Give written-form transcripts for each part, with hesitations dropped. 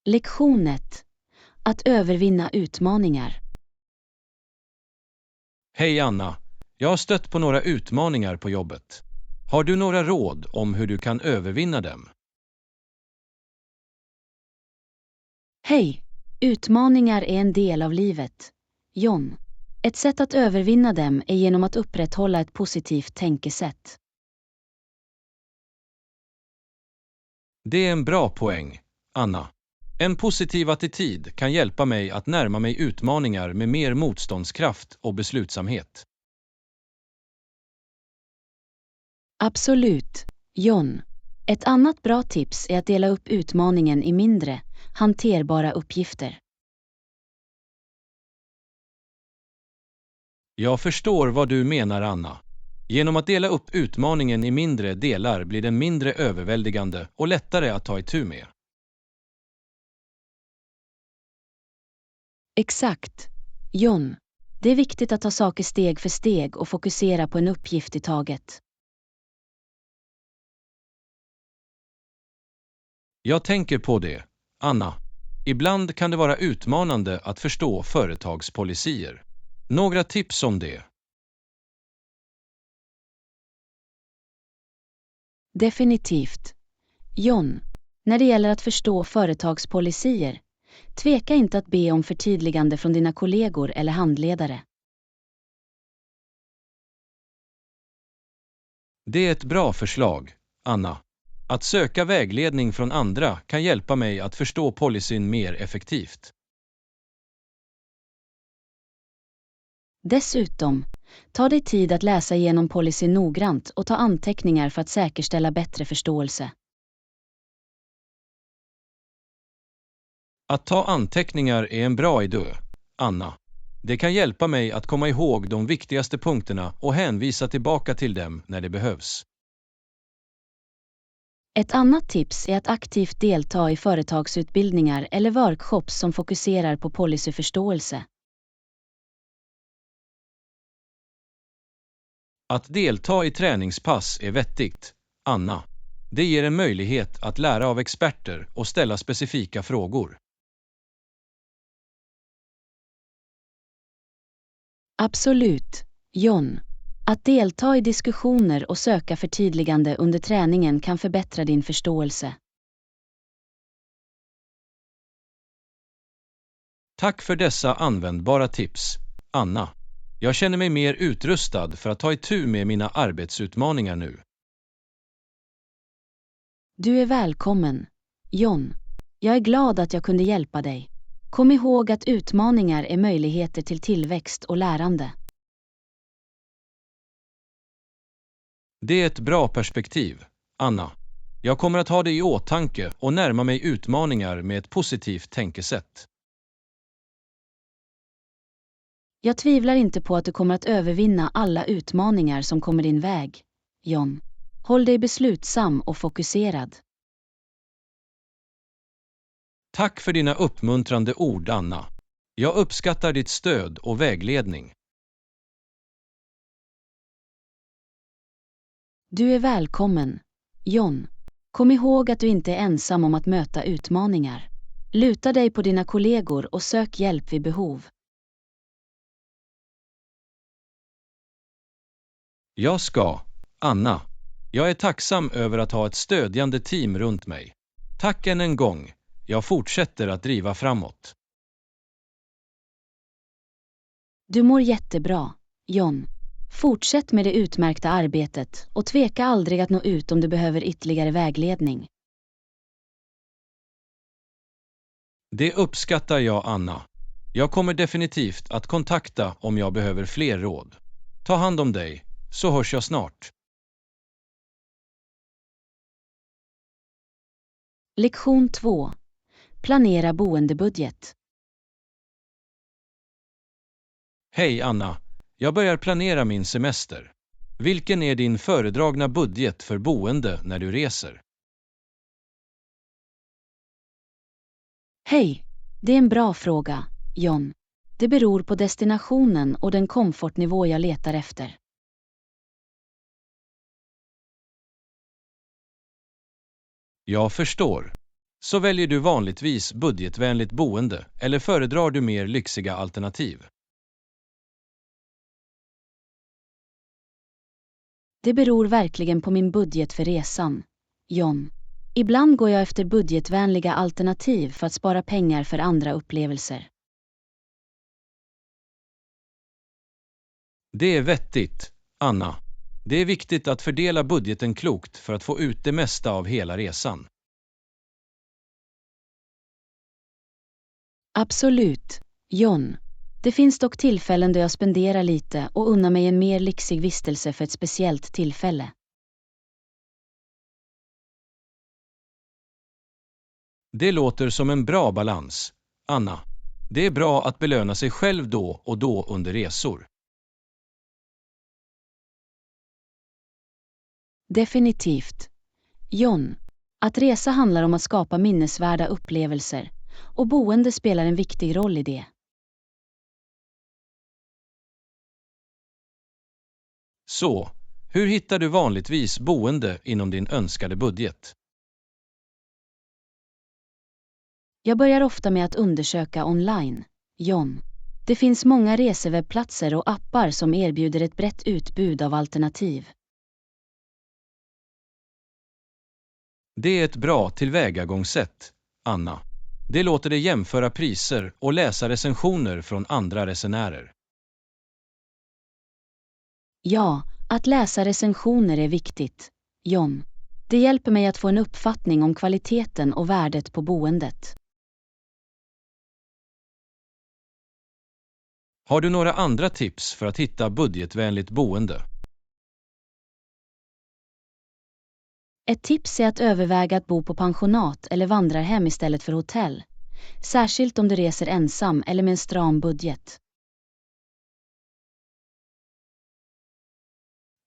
Lektion 1. Att övervinna utmaningar. Hej Anna, jag har stött på några utmaningar på jobbet. Har du några råd om hur du kan övervinna dem? Hej! Utmaningar är en del av livet. John. Ett sätt att övervinna dem är genom att upprätthålla ett positivt tänkesätt. Det är en bra poäng, Anna. En positiv attityd kan hjälpa mig att närma mig utmaningar med mer motståndskraft och beslutsamhet. Absolut, John. Ett annat bra tips är att dela upp utmaningen i mindre, hanterbara uppgifter. Jag förstår vad du menar, Anna. Genom att dela upp utmaningen i mindre delar blir den mindre överväldigande och lättare att ta itu med. Exakt, John. Det är viktigt att ta saker steg för steg och fokusera på en uppgift i taget. Jag tänker på det, Anna. Ibland kan det vara utmanande att förstå företagspolicyer. Några tips om det? Definitivt. John, när det gäller att förstå företagspolicyer, tveka inte att be om förtydligande från dina kollegor eller handledare. Det är ett bra förslag, Anna. Att söka vägledning från andra kan hjälpa mig att förstå policyn mer effektivt. Dessutom, ta dig tid att läsa igenom policyn noggrant och ta anteckningar för att säkerställa bättre förståelse. Att ta anteckningar är en bra idé, Anna. Det kan hjälpa mig att komma ihåg de viktigaste punkterna och hänvisa tillbaka till dem när det behövs. Ett annat tips är att aktivt delta i företagsutbildningar eller workshops som fokuserar på policyförståelse. Att delta i träningspass är vettigt, Anna. Det ger en möjlighet att lära av experter och ställa specifika frågor. Absolut, John. Att delta i diskussioner och söka förtydligande under träningen kan förbättra din förståelse. Tack för dessa användbara tips, Anna. Jag känner mig mer utrustad för att ta itu med mina arbetsutmaningar nu. Du är välkommen, John. Jag är glad att jag kunde hjälpa dig. Kom ihåg att utmaningar är möjligheter till tillväxt och lärande. Det är ett bra perspektiv, Anna. Jag kommer att ha det i åtanke och närma mig utmaningar med ett positivt tänkesätt. Jag tvivlar inte på att du kommer att övervinna alla utmaningar som kommer din väg, John. Håll dig beslutsam och fokuserad. Tack för dina uppmuntrande ord, Anna. Jag uppskattar ditt stöd och vägledning. Du är välkommen, John. Kom ihåg att du inte är ensam om att möta utmaningar. Luta dig på dina kollegor och sök hjälp vid behov. Jag ska, Anna. Jag är tacksam över att ha ett stödjande team runt mig. Tack än en gång. Jag fortsätter att driva framåt. Du mår jättebra, John. Fortsätt med det utmärkta arbetet och tveka aldrig att nå ut om du behöver ytterligare vägledning. Det uppskattar jag, Anna. Jag kommer definitivt att kontakta om jag behöver fler råd. Ta hand om dig, så hörs jag snart. Lektion 2. Planera boendebudget. Hej Anna, jag börjar planera min semester. Vilken är din föredragna budget för boende när du reser? Hej, det är en bra fråga, John. Det beror på destinationen och den komfortnivå jag letar efter. Jag förstår. Så väljer du vanligtvis budgetvänligt boende eller föredrar du mer lyxiga alternativ? Det beror verkligen på min budget för resan, John. Ibland går jag efter budgetvänliga alternativ för att spara pengar för andra upplevelser. Det är vettigt, Anna. Det är viktigt att fördela budgeten klokt för att få ut det mesta av hela resan. Absolut, John. Det finns dock tillfällen då jag spenderar lite och unnar mig en mer lyxig vistelse för ett speciellt tillfälle. Det låter som en bra balans, Anna. Det är bra att belöna sig själv då och då under resor. Definitivt. John. Att resa handlar om att skapa minnesvärda upplevelser, och boende spelar en viktig roll i det. Så, hur hittar du vanligtvis boende inom din önskade budget? Jag börjar ofta med att undersöka online, John. Det finns många resewebbplatser och appar som erbjuder ett brett utbud av alternativ. Det är ett bra tillvägagångssätt, Anna. Det låter dig jämföra priser och läsa recensioner från andra resenärer. Ja, att läsa recensioner är viktigt, John. Det hjälper mig att få en uppfattning om kvaliteten och värdet på boendet. Har du några andra tips för att hitta budgetvänligt boende? Ett tips är att överväga att bo på pensionat eller vandrarhem istället för hotell, särskilt om du reser ensam eller med en stram budget.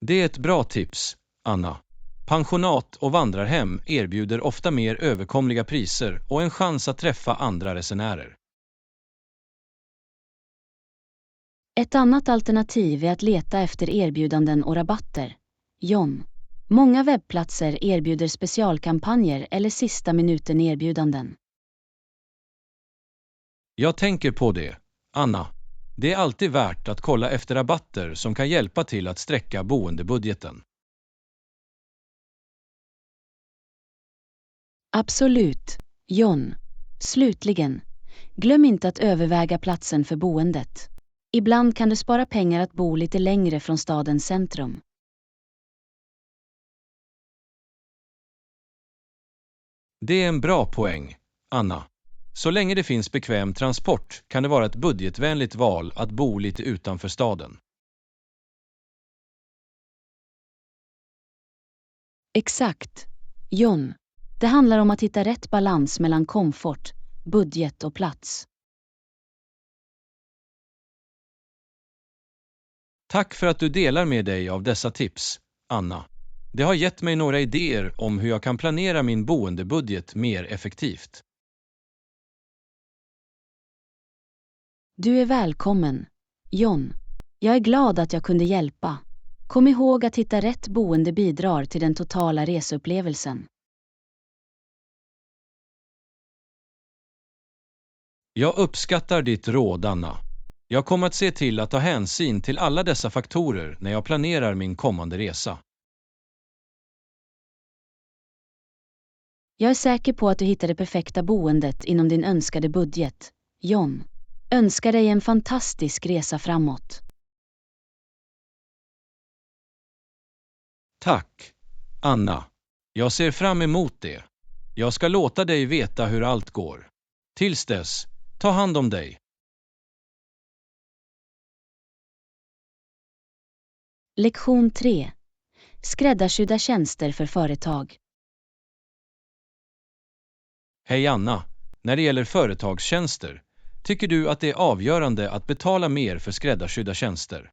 Det är ett bra tips, Anna. Pensionat och vandrarhem erbjuder ofta mer överkomliga priser och en chans att träffa andra resenärer. Ett annat alternativ är att leta efter erbjudanden och rabatter, John. Många webbplatser erbjuder specialkampanjer eller sista minuten erbjudanden. Jag tänker på det, Anna. Det är alltid värt att kolla efter rabatter som kan hjälpa till att sträcka boendebudgeten. Absolut, John. Slutligen, glöm inte att överväga platsen för boendet. Ibland kan du spara pengar att bo lite längre från stadens centrum. Det är en bra poäng, Anna. Så länge det finns bekväm transport kan det vara ett budgetvänligt val att bo lite utanför staden. Exakt, John. Det handlar om att hitta rätt balans mellan komfort, budget och plats. Tack för att du delar med dig av dessa tips, Anna. Det har gett mig några idéer om hur jag kan planera min boendebudget mer effektivt. Du är välkommen, John. Jag är glad att jag kunde hjälpa. Kom ihåg att hitta rätt boende bidrar till den totala reseupplevelsen. Jag uppskattar ditt råd, Anna. Jag kommer att se till att ta hänsyn till alla dessa faktorer när jag planerar min kommande resa. Jag är säker på att du hittar det perfekta boendet inom din önskade budget, John. Önskar dig en fantastisk resa framåt. Tack, Anna. Jag ser fram emot det. Jag ska låta dig veta hur allt går. Tills dess, ta hand om dig. Lektion 3. Skräddarsydda tjänster för företag. Hej Anna, när det gäller företagstjänster, tycker du att det är avgörande att betala mer för skräddarsydda tjänster?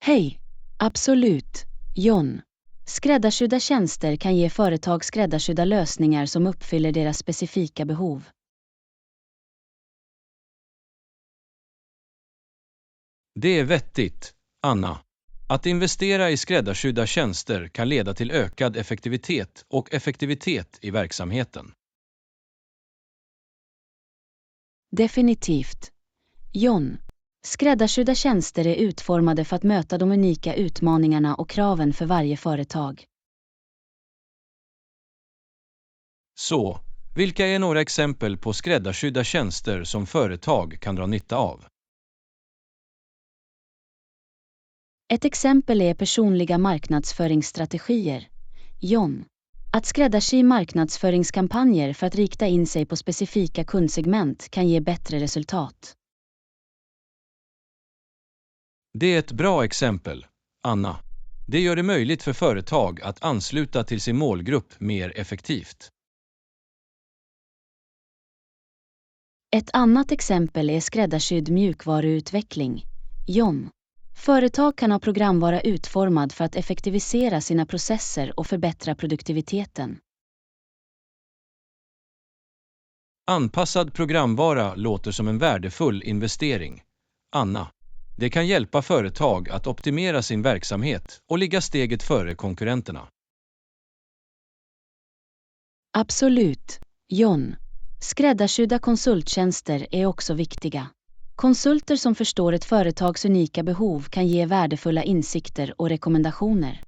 Hej, absolut, John. Skräddarsydda tjänster kan ge företag skräddarsydda lösningar som uppfyller deras specifika behov. Det är vettigt, Anna. Att investera i skräddarsydda tjänster kan leda till ökad effektivitet och effektivitet i verksamheten. Definitivt. John. Skräddarsydda tjänster är utformade för att möta de unika utmaningarna och kraven för varje företag. Så, vilka är några exempel på skräddarsydda tjänster som företag kan dra nytta av? Ett exempel är personliga marknadsföringsstrategier. John. Att skräddarsy marknadsföringskampanjer för att rikta in sig på specifika kundsegment kan ge bättre resultat. Det är ett bra exempel, Anna. Det gör det möjligt för företag att ansluta till sin målgrupp mer effektivt. Ett annat exempel är skräddarsydd mjukvaruutveckling. John. Företag kan ha programvara utformad för att effektivisera sina processer och förbättra produktiviteten. Anpassad programvara låter som en värdefull investering, Anna. Det kan hjälpa företag att optimera sin verksamhet och ligga steget före konkurrenterna. Absolut, John. Skräddarsydda konsulttjänster är också viktiga. Konsulter som förstår ett företags unika behov kan ge värdefulla insikter och rekommendationer.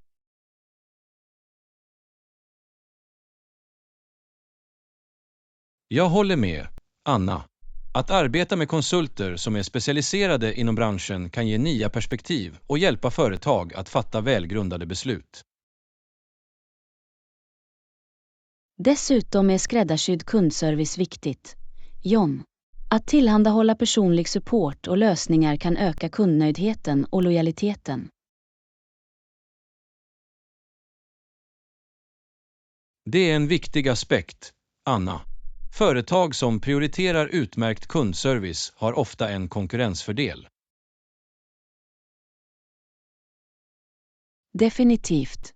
Jag håller med, Anna. Att arbeta med konsulter som är specialiserade inom branschen kan ge nya perspektiv och hjälpa företag att fatta välgrundade beslut. Dessutom är skräddarsydd kundservice viktigt. John. Att tillhandahålla personlig support och lösningar kan öka kundnöjdheten och lojaliteten. Det är en viktig aspekt, Anna. Företag som prioriterar utmärkt kundservice har ofta en konkurrensfördel. Definitivt.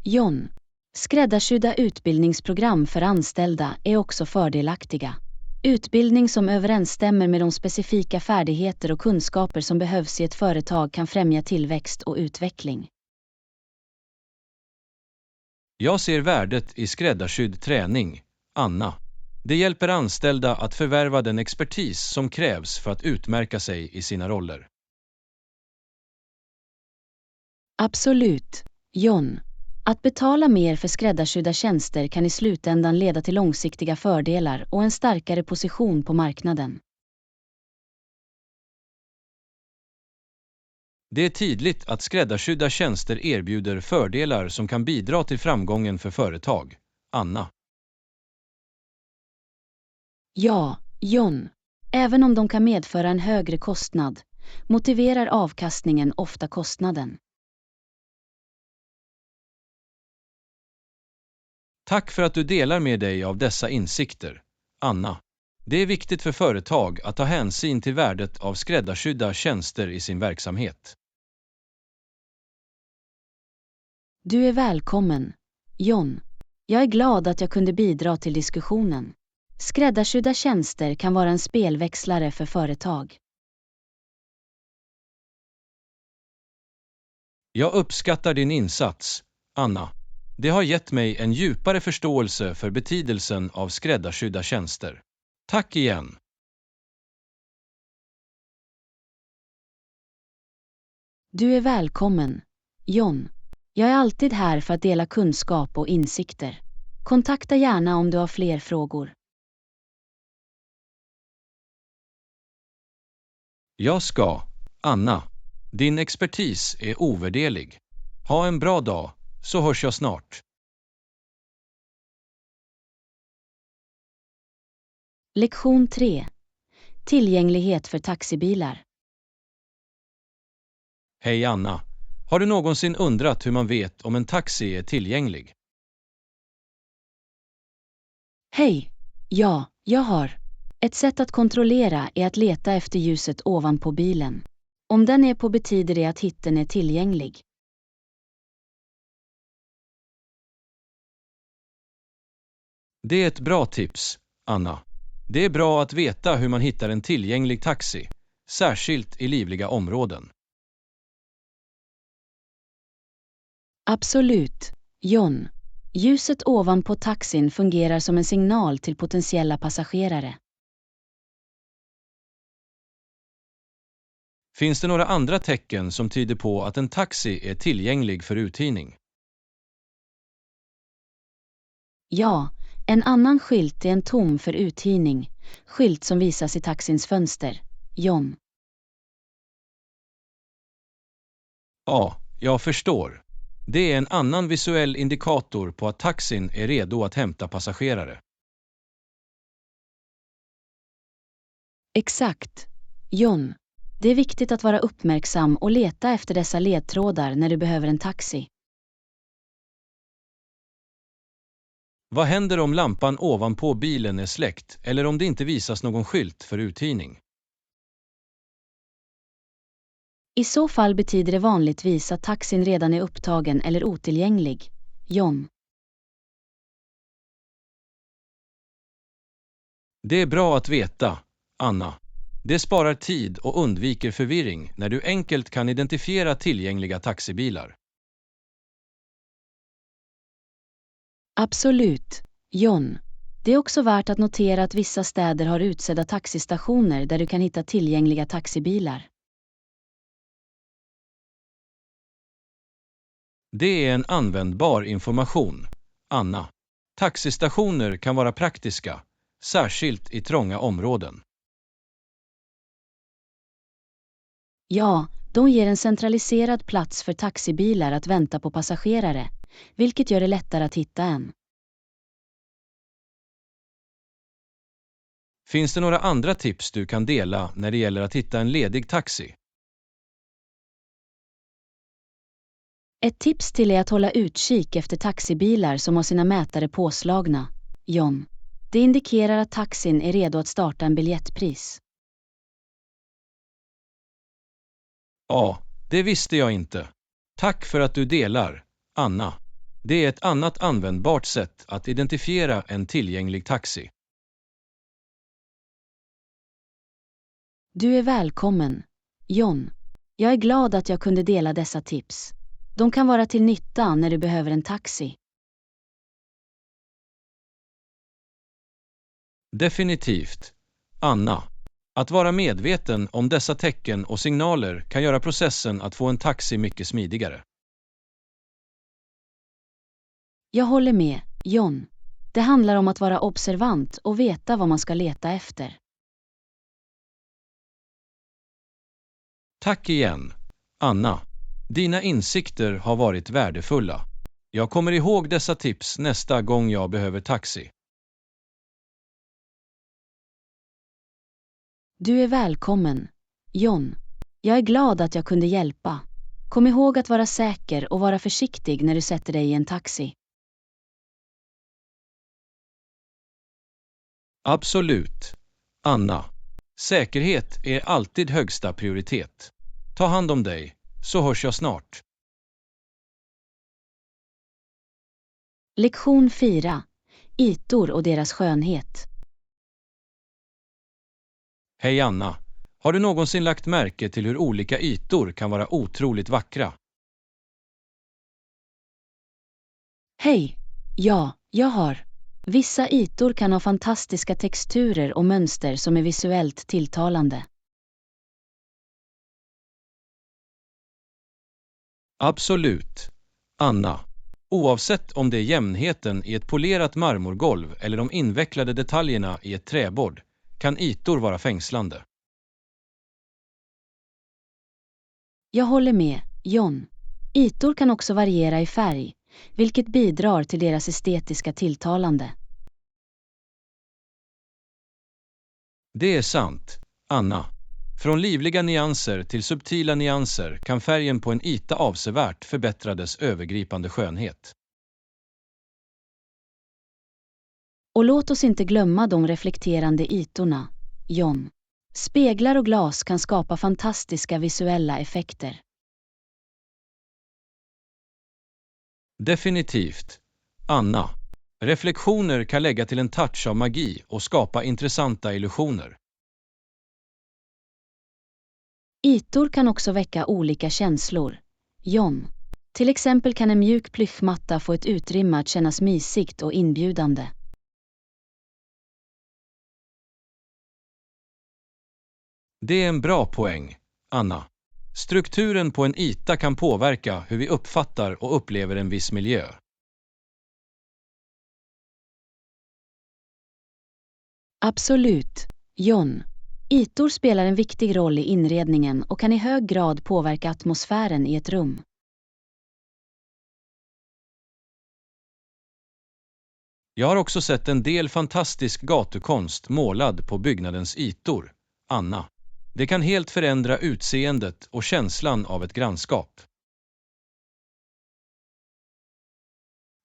John. Skräddarsydda utbildningsprogram för anställda är också fördelaktiga. Utbildning som överensstämmer med de specifika färdigheter och kunskaper som behövs i ett företag kan främja tillväxt och utveckling. Jag ser värdet i skräddarsydd träning, Anna. Det hjälper anställda att förvärva den expertis som krävs för att utmärka sig i sina roller. Absolut, John. Att betala mer för skräddarsydda tjänster kan i slutändan leda till långsiktiga fördelar och en starkare position på marknaden. Det är tydligt att skräddarsydda tjänster erbjuder fördelar som kan bidra till framgången för företag, Anna. Ja, John. Även om de kan medföra en högre kostnad, motiverar avkastningen ofta kostnaden. Tack för att du delar med dig av dessa insikter, Anna. Det är viktigt för företag att ta hänsyn till värdet av skräddarsydda tjänster i sin verksamhet. Du är välkommen, John. Jag är glad att jag kunde bidra till diskussionen. Skräddarsydda tjänster kan vara en spelväxlare för företag. Jag uppskattar din insats, Anna. Det har gett mig en djupare förståelse för betydelsen av skräddarsydda tjänster. Tack igen! Du är välkommen, John. Jag är alltid här för att dela kunskap och insikter. Kontakta gärna om du har fler frågor. Jag ska, Anna. Din expertis är ovärderlig. Ha en bra dag, så hörs jag snart. Lektion 3. Tillgänglighet för taxibilar. Hej Anna. Har du någonsin undrat hur man vet om en taxi är tillgänglig? Hej. Ja, jag har. Ett sätt att kontrollera är att leta efter ljuset ovanpå bilen. Om den är på betyder det att hytten är tillgänglig. Det är ett bra tips, Anna. Det är bra att veta hur man hittar en tillgänglig taxi, särskilt i livliga områden. Absolut, John. Ljuset ovanpå taxin fungerar som en signal till potentiella passagerare. Finns det några andra tecken som tyder på att en taxi är tillgänglig för uthyrning? Ja, en annan skylt är en tom för uthyrning, skylt som visas i taxins fönster, John. Ja, jag förstår. Det är en annan visuell indikator på att taxin är redo att hämta passagerare. Exakt, John. Det är viktigt att vara uppmärksam och leta efter dessa ledtrådar när du behöver en taxi. Vad händer om lampan ovanpå bilen är släckt eller om det inte visas någon skylt för uthyrning? I så fall betyder det vanligtvis att taxin redan är upptagen eller otillgänglig, John. Det är bra att veta, Anna. Det sparar tid och undviker förvirring när du enkelt kan identifiera tillgängliga taxibilar. Absolut, John. Det är också värt att notera att vissa städer har utsedda taxistationer där du kan hitta tillgängliga taxibilar. Det är en användbar information, Anna. Taxistationer kan vara praktiska, särskilt i trånga områden. Ja, de ger en centraliserad plats för taxibilar att vänta på passagerare, vilket gör det lättare att hitta en. Finns det några andra tips du kan dela när det gäller att hitta en ledig taxi? Ett tips till är att hålla utkik efter taxibilar som har sina mätare påslagna, John. Det indikerar att taxin är redo att starta en biljettpris. Ja, det visste jag inte. Tack för att du delar, Anna. Det är ett annat användbart sätt att identifiera en tillgänglig taxi. Du är välkommen, John. Jag är glad att jag kunde dela dessa tips. De kan vara till nytta när du behöver en taxi. Definitivt, Anna. Att vara medveten om dessa tecken och signaler kan göra processen att få en taxi mycket smidigare. Jag håller med, John. Det handlar om att vara observant och veta vad man ska leta efter. Tack igen, Anna. Dina insikter har varit värdefulla. Jag kommer ihåg dessa tips nästa gång jag behöver taxi. Du är välkommen, John. Jag är glad att jag kunde hjälpa. Kom ihåg att vara säker och vara försiktig när du sätter dig i en taxi. Absolut, Anna. Säkerhet är alltid högsta prioritet. Ta hand om dig, så hörs jag snart. Lektion 4. Ytor och deras skönhet. Hej Anna. Har du någonsin lagt märke till hur olika ytor kan vara otroligt vackra? Hej! Ja, jag har. Vissa ytor kan ha fantastiska texturer och mönster som är visuellt tilltalande. Absolut, Anna. Oavsett om det är jämnheten i ett polerat marmorgolv eller de invecklade detaljerna i ett träbord kan ytor vara fängslande. Jag håller med, John. Ytor kan också variera i färg, vilket bidrar till deras estetiska tilltalande. Det är sant, Anna. Från livliga nyanser till subtila nyanser kan färgen på en yta avsevärt förbättra dess övergripande skönhet. Och låt oss inte glömma de reflekterande ytorna, John. Speglar och glas kan skapa fantastiska visuella effekter. Definitivt, Anna. Reflektioner kan lägga till en touch av magi och skapa intressanta illusioner. Ytor kan också väcka olika känslor, John. Till exempel kan en mjuk plyschmatta få ett utrymme att kännas mysigt och inbjudande. Det är en bra poäng, Anna. Strukturen på en yta kan påverka hur vi uppfattar och upplever en viss miljö. Absolut, John. Ytor spelar en viktig roll i inredningen och kan i hög grad påverka atmosfären i ett rum. Jag har också sett en del fantastisk gatukonst målad på byggnadens ytor, Anna. Det kan helt förändra utseendet och känslan av ett grannskap.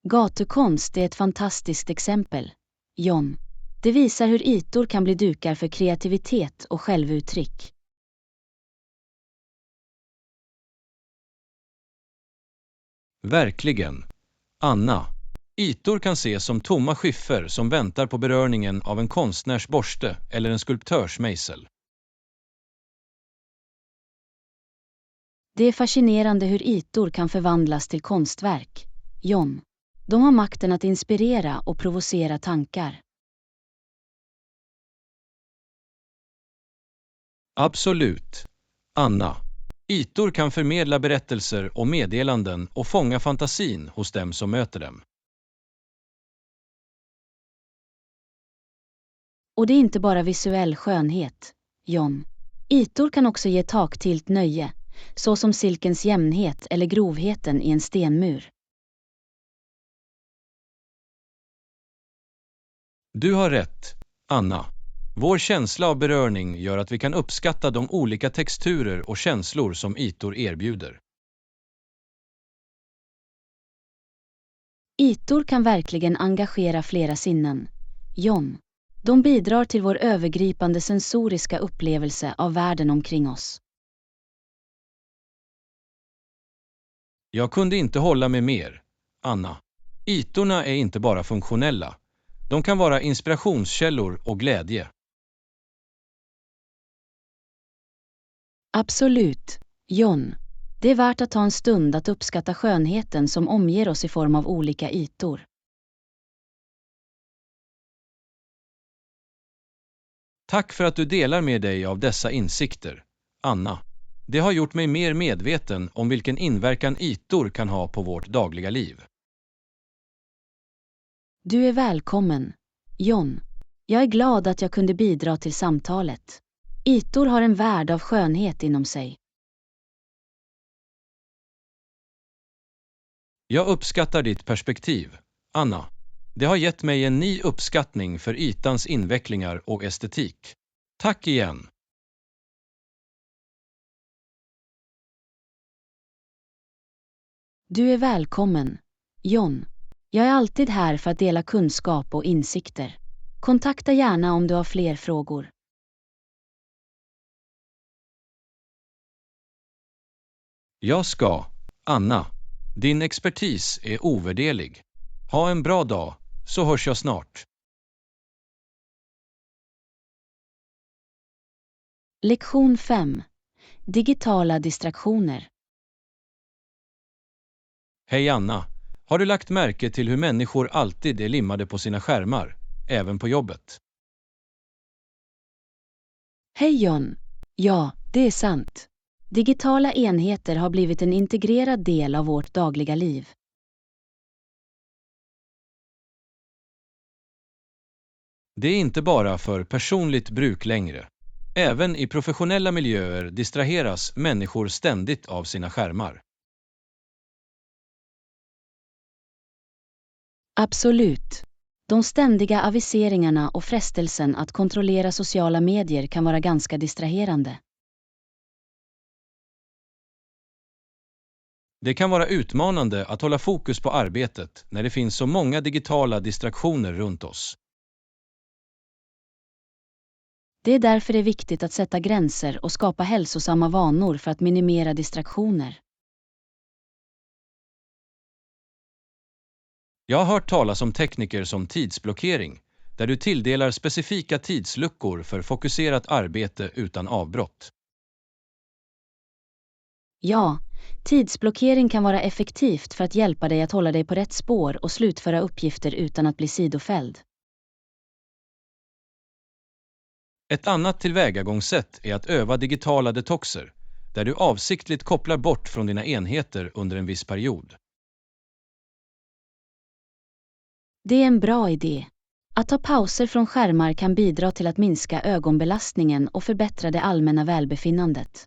Gatukonst är ett fantastiskt exempel, John. Det visar hur ytor kan bli dukar för kreativitet och självuttryck. Verkligen. Anna. Ytor kan ses som tomma skiffer som väntar på beröringen av en konstnärs borste eller en skulptörsmejsel. Det är fascinerande hur ytor kan förvandlas till konstverk, John. De har makten att inspirera och provocera tankar. Absolut. Anna. Ytor kan förmedla berättelser och meddelanden och fånga fantasin hos dem som möter dem. Och det är inte bara visuell skönhet, John. Ytor kan också ge taktilt nöje, såsom silkens jämnhet eller grovheten i en stenmur. Du har rätt, Anna. Vår känsla av beröring gör att vi kan uppskatta de olika texturer och känslor som ytor erbjuder. Ytor kan verkligen engagera flera sinnen, John. De bidrar till vår övergripande sensoriska upplevelse av världen omkring oss. Jag kunde inte hålla med mer, Anna. Ytorna är inte bara funktionella. De kan vara inspirationskällor och glädje. Absolut, John. Det är värt att ta en stund att uppskatta skönheten som omger oss i form av olika ytor. Tack för att du delar med dig av dessa insikter, Anna. Det har gjort mig mer medveten om vilken inverkan ytor kan ha på vårt dagliga liv. Du är välkommen, John. Jag är glad att jag kunde bidra till samtalet. Ytor har en värld av skönhet inom sig. Jag uppskattar ditt perspektiv, Anna. Det har gett mig en ny uppskattning för ytans invecklingar och estetik. Tack igen. Du är välkommen, John. Jag är alltid här för att dela kunskap och insikter. Kontakta gärna om du har fler frågor. Jag ska, Anna. Din expertis är ovärderlig. Ha en bra dag, så hörs jag snart. Lektion 5. Digitala distraktioner. Hej Anna. Har du lagt märke till hur människor alltid är limmade på sina skärmar, även på jobbet? Hej John. Ja, det är sant. Digitala enheter har blivit en integrerad del av vårt dagliga liv. Det är inte bara för personligt bruk längre. Även i professionella miljöer distraheras människor ständigt av sina skärmar. Absolut. De ständiga aviseringarna och frestelsen att kontrollera sociala medier kan vara ganska distraherande. Det kan vara utmanande att hålla fokus på arbetet när det finns så många digitala distraktioner runt oss. Det är därför det är viktigt att sätta gränser och skapa hälsosamma vanor för att minimera distraktioner. Jag har hört talas om tekniker som tidsblockering, där du tilldelar specifika tidsluckor för fokuserat arbete utan avbrott. Ja, Tidsblockering kan vara effektivt för att hjälpa dig att hålla dig på rätt spår och slutföra uppgifter utan att bli sidofälld. Ett annat tillvägagångssätt är att öva digitala detoxer, där du avsiktligt kopplar bort från dina enheter under en viss period. Det är en bra idé. Att ta pauser från skärmar kan bidra till att minska ögonbelastningen och förbättra det allmänna välbefinnandet.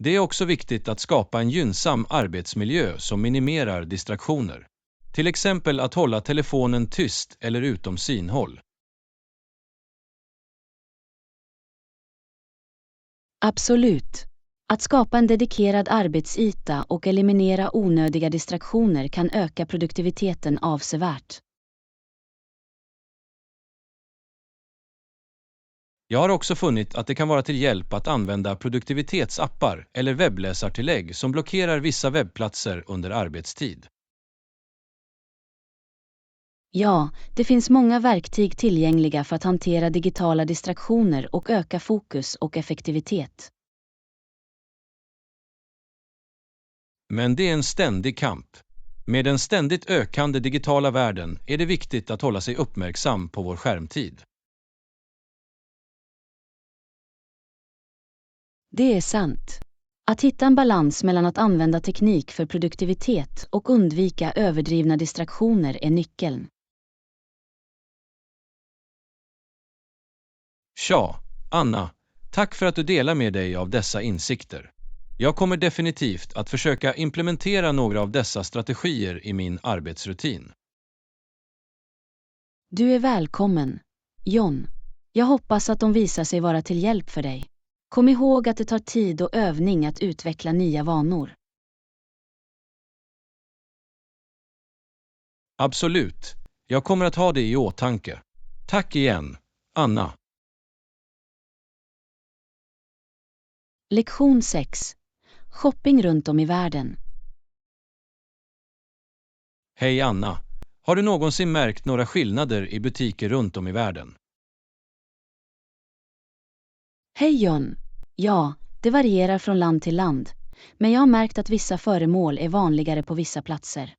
Det är också viktigt att skapa en gynnsam arbetsmiljö som minimerar distraktioner. Till exempel att hålla telefonen tyst eller utom synhåll. Absolut. Att skapa en dedikerad arbetsyta och eliminera onödiga distraktioner kan öka produktiviteten avsevärt. Jag har också funnit att det kan vara till hjälp att använda produktivitetsappar eller webbläsartillägg som blockerar vissa webbplatser under arbetstid. Ja, det finns många verktyg tillgängliga för att hantera digitala distraktioner och öka fokus och effektivitet. Men det är en ständig kamp. Med den ständigt ökande digitala världen är det viktigt att hålla sig uppmärksam på vår skärmtid. Det är sant. Att hitta en balans mellan att använda teknik för produktivitet och undvika överdrivna distraktioner är nyckeln. Tja, Anna, tack för att du delar med dig av dessa insikter. Jag kommer definitivt att försöka implementera några av dessa strategier i min arbetsrutin. Du är välkommen, John. Jag hoppas att de visar sig vara till hjälp för dig. Kom ihåg att det tar tid och övning att utveckla nya vanor. Absolut, jag kommer att ha det i åtanke. Tack igen, Anna. Lektion 6. Shopping runt om i världen. Hej Anna, har du någonsin märkt några skillnader i butiker runt om i världen? Hej John. Ja, det varierar från land till land, men jag har märkt att vissa föremål är vanligare på vissa platser.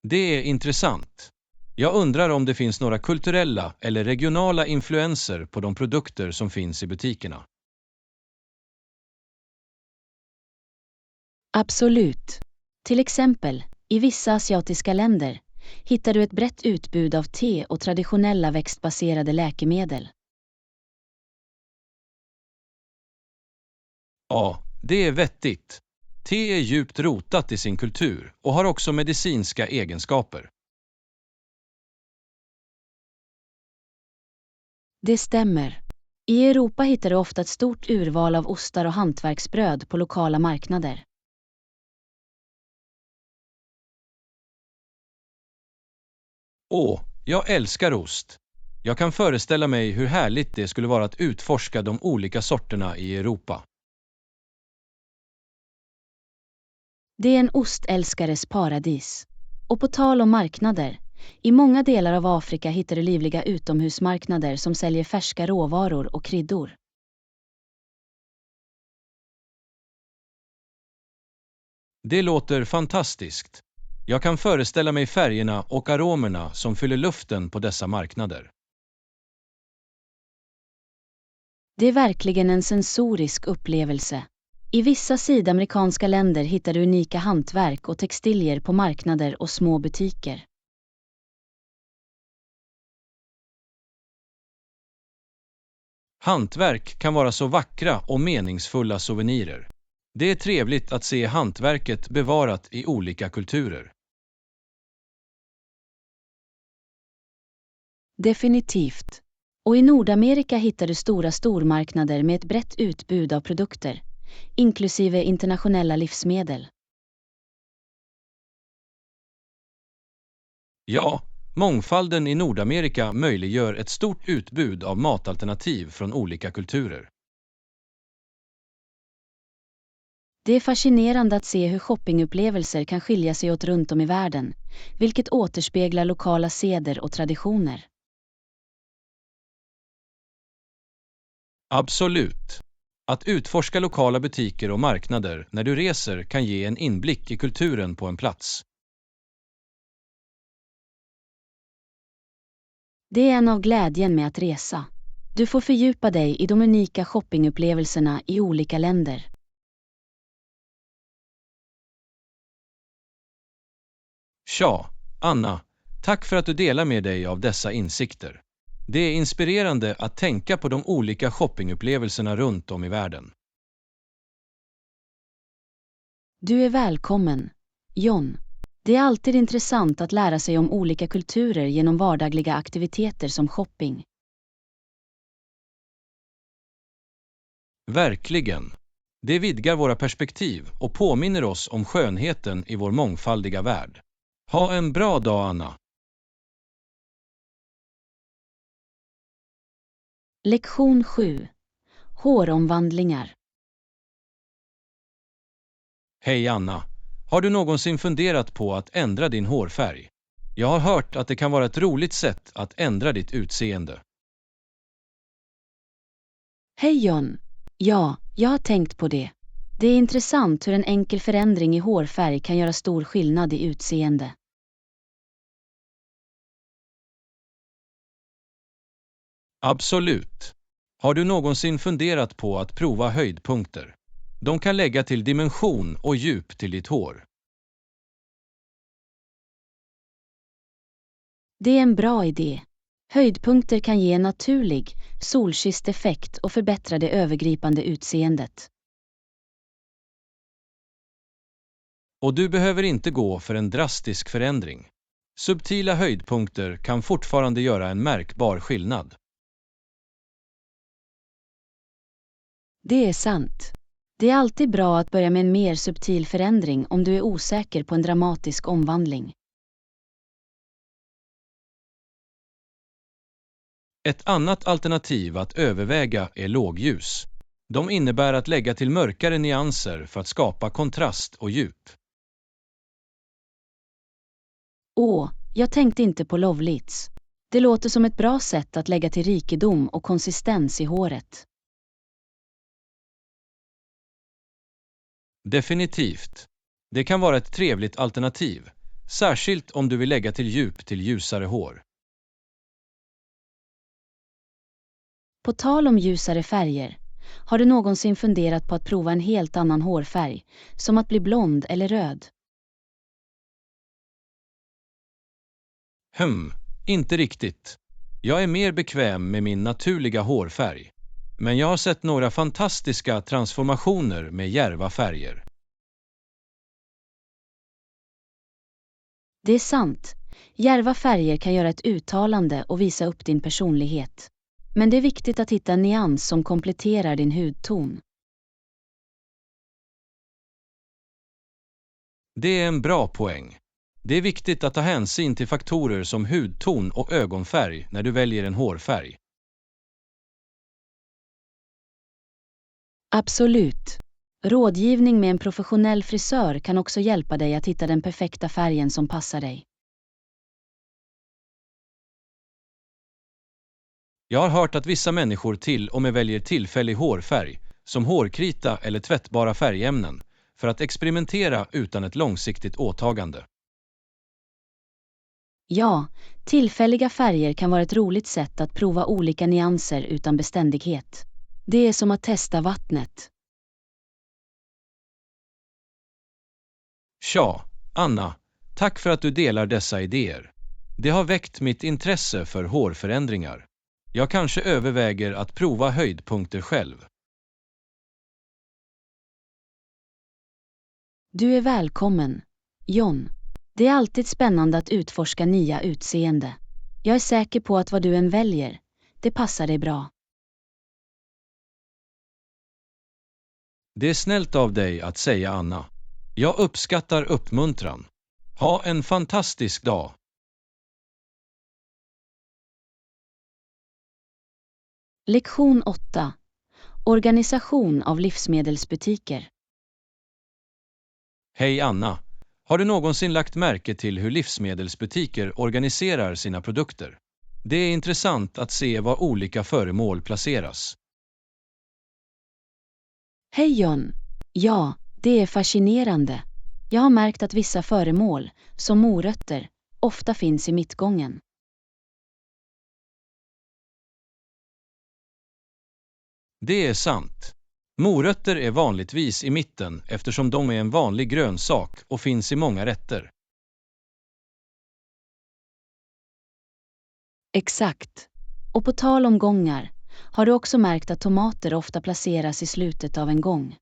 Det är intressant. Jag undrar om det finns några kulturella eller regionala influenser på de produkter som finns i butikerna. Absolut. Till exempel, i vissa asiatiska länder hittar du ett brett utbud av te och traditionella växtbaserade läkemedel. Ja, det är vettigt. Te är djupt rotat i sin kultur och har också medicinska egenskaper. Det stämmer. I Europa hittar du ofta ett stort urval av ostar och hantverksbröd på lokala marknader. Åh, jag älskar ost. Jag kan föreställa mig hur härligt det skulle vara att utforska de olika sorterna i Europa. Det är en ostälskares paradis. Och på tal om marknader, i många delar av Afrika hittar du livliga utomhusmarknader som säljer färska råvaror och kryddor. Det låter fantastiskt. Jag kan föreställa mig färgerna och aromerna som fyller luften på dessa marknader. Det är verkligen en sensorisk upplevelse. I vissa sydamerikanska länder hittar du unika hantverk och textilier på marknader och små butiker. Hantverk kan vara så vackra och meningsfulla souvenirer. Det är trevligt att se hantverket bevarat i olika kulturer. Definitivt. Och i Nordamerika hittar du stora stormarknader med ett brett utbud av produkter, inklusive internationella livsmedel. Ja, mångfalden i Nordamerika möjliggör ett stort utbud av matalternativ från olika kulturer. Det är fascinerande att se hur shoppingupplevelser kan skilja sig åt runt om i världen, vilket återspeglar lokala seder och traditioner. Absolut. Att utforska lokala butiker och marknader när du reser kan ge en inblick i kulturen på en plats. Det är en av glädjen med att resa. Du får fördjupa dig i de unika shoppingupplevelserna i olika länder. Tja, Anna. Tack för att du delar med dig av dessa insikter. Det är inspirerande att tänka på de olika shoppingupplevelserna runt om i världen. Du är välkommen, John. Det är alltid intressant att lära sig om olika kulturer genom vardagliga aktiviteter som shopping. Verkligen. Det vidgar våra perspektiv och påminner oss om skönheten i vår mångfaldiga värld. Ha en bra dag, Anna. Lektion 7. Håromvandlingar. Hej Anna. Har du någonsin funderat på att ändra din hårfärg? Jag har hört att det kan vara ett roligt sätt att ändra ditt utseende. Hej John. Ja, jag har tänkt på det. Det är intressant hur en enkel förändring i hårfärg kan göra stor skillnad i utseende. Absolut. Har du någonsin funderat på att prova höjdpunkter? De kan lägga till dimension och djup till ditt hår. Det är en bra idé. Höjdpunkter kan ge en naturlig, solkysst effekt och förbättra det övergripande utseendet. Och du behöver inte gå för en drastisk förändring. Subtila höjdpunkter kan fortfarande göra en märkbar skillnad. Det är sant. Det är alltid bra att börja med en mer subtil förändring om du är osäker på en dramatisk omvandling. Ett annat alternativ att överväga är lågljus. De innebär att lägga till mörkare nyanser för att skapa kontrast och djup. Jag tänkte inte på Lovlits. Det låter som ett bra sätt att lägga till rikedom och konsistens i håret. Definitivt. Det kan vara ett trevligt alternativ, särskilt om du vill lägga till djup till ljusare hår. På tal om ljusare färger, har du någonsin funderat på att prova en helt annan hårfärg, som att bli blond eller röd? Inte riktigt. Jag är mer bekväm med min naturliga hårfärg. Men jag har sett några fantastiska transformationer med djärva färger. Det är sant. Djärva färger kan göra ett uttalande och visa upp din personlighet. Men det är viktigt att hitta en nyans som kompletterar din hudton. Det är en bra poäng. Det är viktigt att ta hänsyn till faktorer som hudton och ögonfärg när du väljer en hårfärg. Absolut. Rådgivning med en professionell frisör kan också hjälpa dig att hitta den perfekta färgen som passar dig. Jag har hört att vissa människor till och med väljer tillfällig hårfärg, som hårkrita eller tvättbara färgämnen, för att experimentera utan ett långsiktigt åtagande. Ja, tillfälliga färger kan vara ett roligt sätt att prova olika nyanser utan beständighet. Det är som att testa vattnet. Tja, Anna. Tack för att du delar dessa idéer. Det har väckt mitt intresse för hårförändringar. Jag kanske överväger att prova höjdpunkter själv. Du är välkommen, John. Det är alltid spännande att utforska nya utseende. Jag är säker på att vad du än väljer, det passar dig bra. Det är snällt av dig att säga, Anna. Jag uppskattar uppmuntran. Ha en fantastisk dag. Lektion 8. Organisation av livsmedelsbutiker. Hej Anna. Har du någonsin lagt märke till hur livsmedelsbutiker organiserar sina produkter? Det är intressant att se var olika föremål placeras. Hej John! Ja, det är fascinerande. Jag har märkt att vissa föremål, som morötter, ofta finns i mittgången. Det är sant. Morötter är vanligtvis i mitten eftersom de är en vanlig grönsak och finns i många rätter. Exakt. Och på tal om gångar, har du också märkt att tomater ofta placeras i slutet av en gång?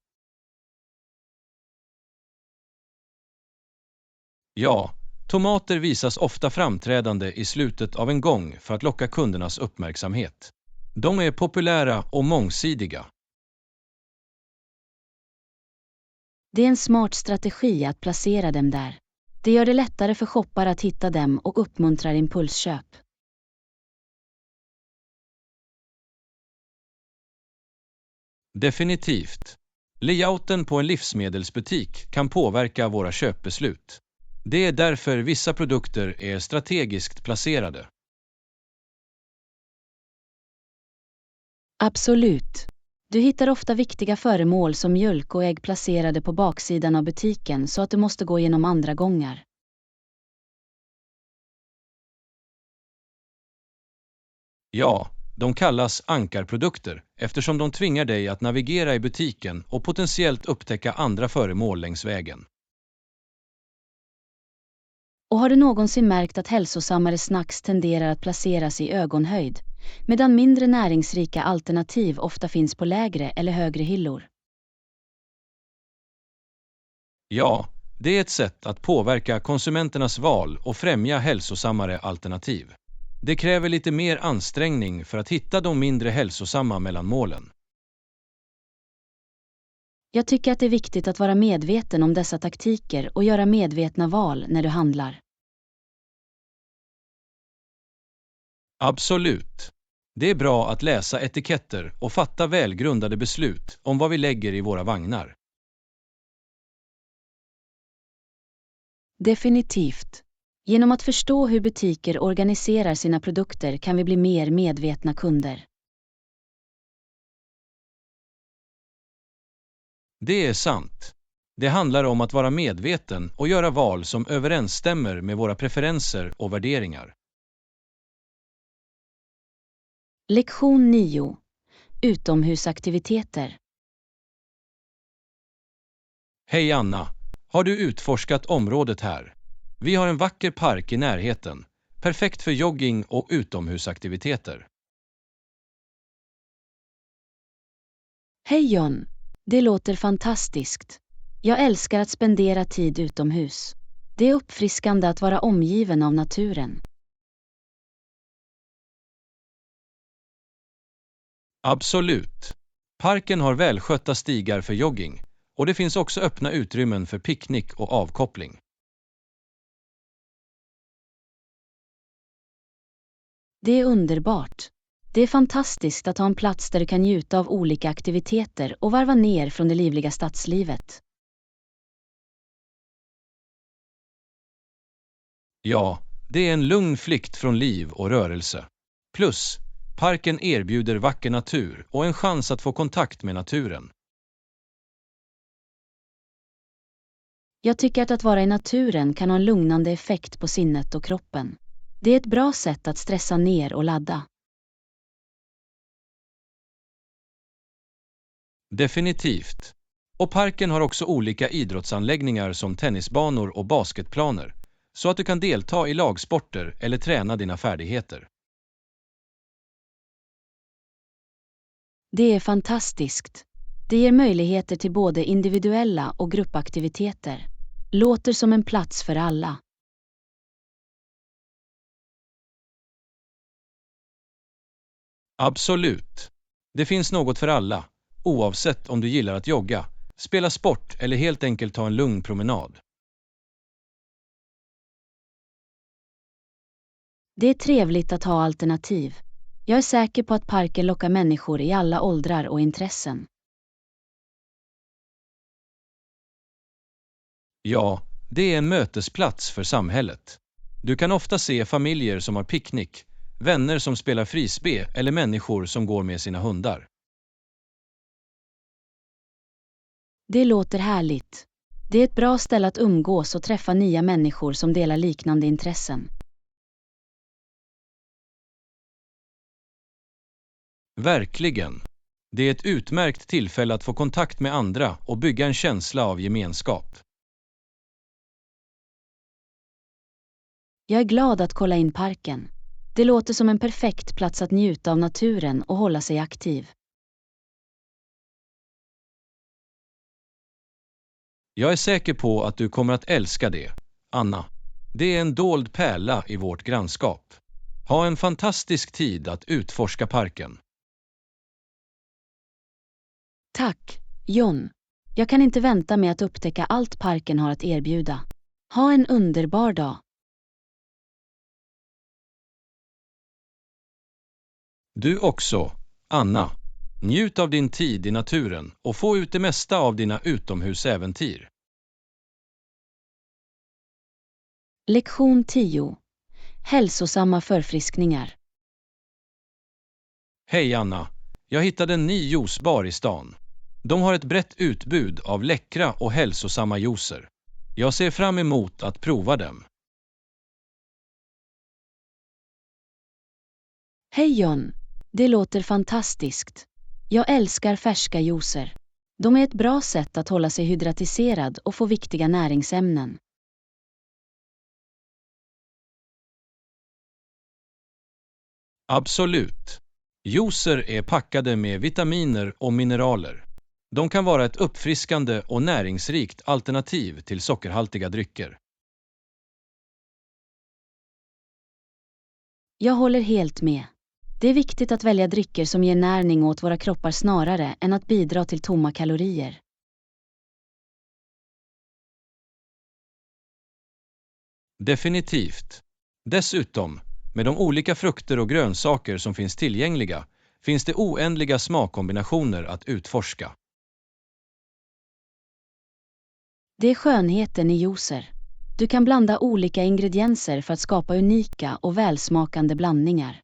Ja, tomater visas ofta framträdande i slutet av en gång för att locka kundernas uppmärksamhet. De är populära och mångsidiga. Det är en smart strategi att placera dem där. Det gör det lättare för shoppare att hitta dem och uppmuntrar impulsköp. Definitivt. Layouten på en livsmedelsbutik kan påverka våra köpbeslut. Det är därför vissa produkter är strategiskt placerade. Absolut. Du hittar ofta viktiga föremål som mjölk och ägg placerade på baksidan av butiken så att du måste gå igenom andra gångar. Ja, de kallas ankarprodukter eftersom de tvingar dig att navigera i butiken och potentiellt upptäcka andra föremål längs vägen. Och har du någonsin märkt att hälsosammare snacks tenderar att placeras i ögonhöjd, medan mindre näringsrika alternativ ofta finns på lägre eller högre hyllor? Ja, det är ett sätt att påverka konsumenternas val och främja hälsosammare alternativ. Det kräver lite mer ansträngning för att hitta de mindre hälsosamma mellanmålen. Jag tycker att det är viktigt att vara medveten om dessa taktiker och göra medvetna val när du handlar. Absolut. Det är bra att läsa etiketter och fatta välgrundade beslut om vad vi lägger i våra vagnar. Definitivt. Genom att förstå hur butiker organiserar sina produkter kan vi bli mer medvetna kunder. Det är sant. Det handlar om att vara medveten och göra val som överensstämmer med våra preferenser och värderingar. Lektion 9. Utomhusaktiviteter. Hej Anna, har du utforskat området här? Vi har en vacker park i närheten, perfekt för jogging och utomhusaktiviteter. Hej John, det låter fantastiskt. Jag älskar att spendera tid utomhus. Det är uppfriskande att vara omgiven av naturen. Absolut. Parken har välskötta stigar för jogging och det finns också öppna utrymmen för picknick och avkoppling. Det är underbart. Det är fantastiskt att ha en plats där du kan njuta av olika aktiviteter och varva ner från det livliga stadslivet. Ja, det är en lugn flykt från liv och rörelse. Plus, parken erbjuder vacker natur och en chans att få kontakt med naturen. Jag tycker att vara i naturen kan ha en lugnande effekt på sinnet och kroppen. Det är ett bra sätt att stressa ner och ladda. Definitivt. Och parken har också olika idrottsanläggningar som tennisbanor och basketplaner, så att du kan delta i lagsporter eller träna dina färdigheter. Det är fantastiskt. Det ger möjligheter till både individuella och gruppaktiviteter. Låter som en plats för alla. Absolut. Det finns något för alla, oavsett om du gillar att jogga, spela sport eller helt enkelt ta en lugn promenad. Det är trevligt att ha alternativ. Jag är säker på att parken lockar människor i alla åldrar och intressen. Ja, det är en mötesplats för samhället. Du kan ofta se familjer som har picknick, vänner som spelar frisbee eller människor som går med sina hundar. Det låter härligt. Det är ett bra ställe att umgås och träffa nya människor som delar liknande intressen. Verkligen. Det är ett utmärkt tillfälle att få kontakt med andra och bygga en känsla av gemenskap. Jag är glad att kolla in parken. Det låter som en perfekt plats att njuta av naturen och hålla sig aktiv. Jag är säker på att du kommer att älska det, Anna. Det är en dold pärla i vårt grannskap. Ha en fantastisk tid att utforska parken. Tack, John. Jag kan inte vänta med att upptäcka allt parken har att erbjuda. Ha en underbar dag. Du också, Anna. Njut av din tid i naturen och få ut det mesta av dina utomhusäventyr. Lektion 10. Hälsosamma förfriskningar. Hej Anna, jag hittade en ny juicebar i stan. De har ett brett utbud av läckra och hälsosamma juicer. Jag ser fram emot att prova dem. Hej John. Det låter fantastiskt. Jag älskar färska juicer. De är ett bra sätt att hålla sig hydratiserad och få viktiga näringsämnen. Absolut. Juicer är packade med vitaminer och mineraler. De kan vara ett uppfriskande och näringsrikt alternativ till sockerhaltiga drycker. Jag håller helt med. Det är viktigt att välja drycker som ger näring åt våra kroppar snarare än att bidra till tomma kalorier. Definitivt. Dessutom, med de olika frukter och grönsaker som finns tillgängliga, finns det oändliga smakkombinationer att utforska. Det är skönheten i juicer. Du kan blanda olika ingredienser för att skapa unika och välsmakande blandningar.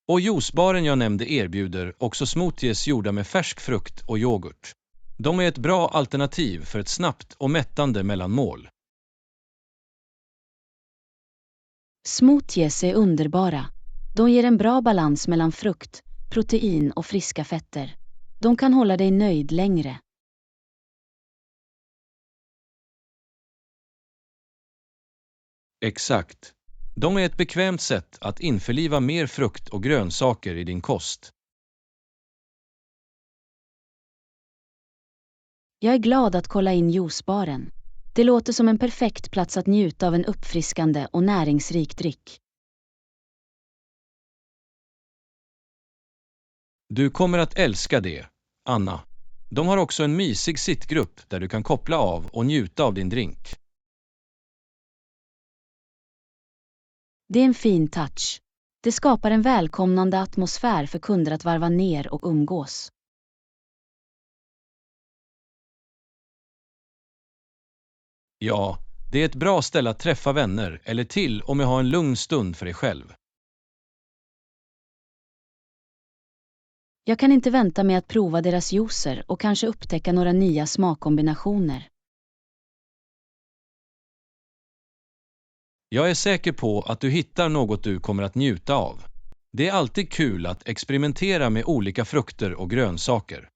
Och juicebaren jag nämnde erbjuder också smoothies gjorda med färsk frukt och yoghurt. De är ett bra alternativ för ett snabbt och mättande mellanmål. Smoothies är underbara. De ger en bra balans mellan frukt, protein och friska fetter. De kan hålla dig nöjd längre. Exakt. De är ett bekvämt sätt att införliva mer frukt och grönsaker i din kost. Jag är glad att kolla in juicebaren. Det låter som en perfekt plats att njuta av en uppfriskande och näringsrik dryck. Du kommer att älska det, Anna. De har också en mysig sittgrupp där du kan koppla av och njuta av din drink. Det är en fin touch. Det skapar en välkomnande atmosfär för kunder att varva ner och umgås. Ja, det är ett bra ställe att träffa vänner eller till och med ha en lugn stund för dig själv. Jag kan inte vänta med att prova deras juicer och kanske upptäcka några nya smakkombinationer. Jag är säker på att du hittar något du kommer att njuta av. Det är alltid kul att experimentera med olika frukter och grönsaker.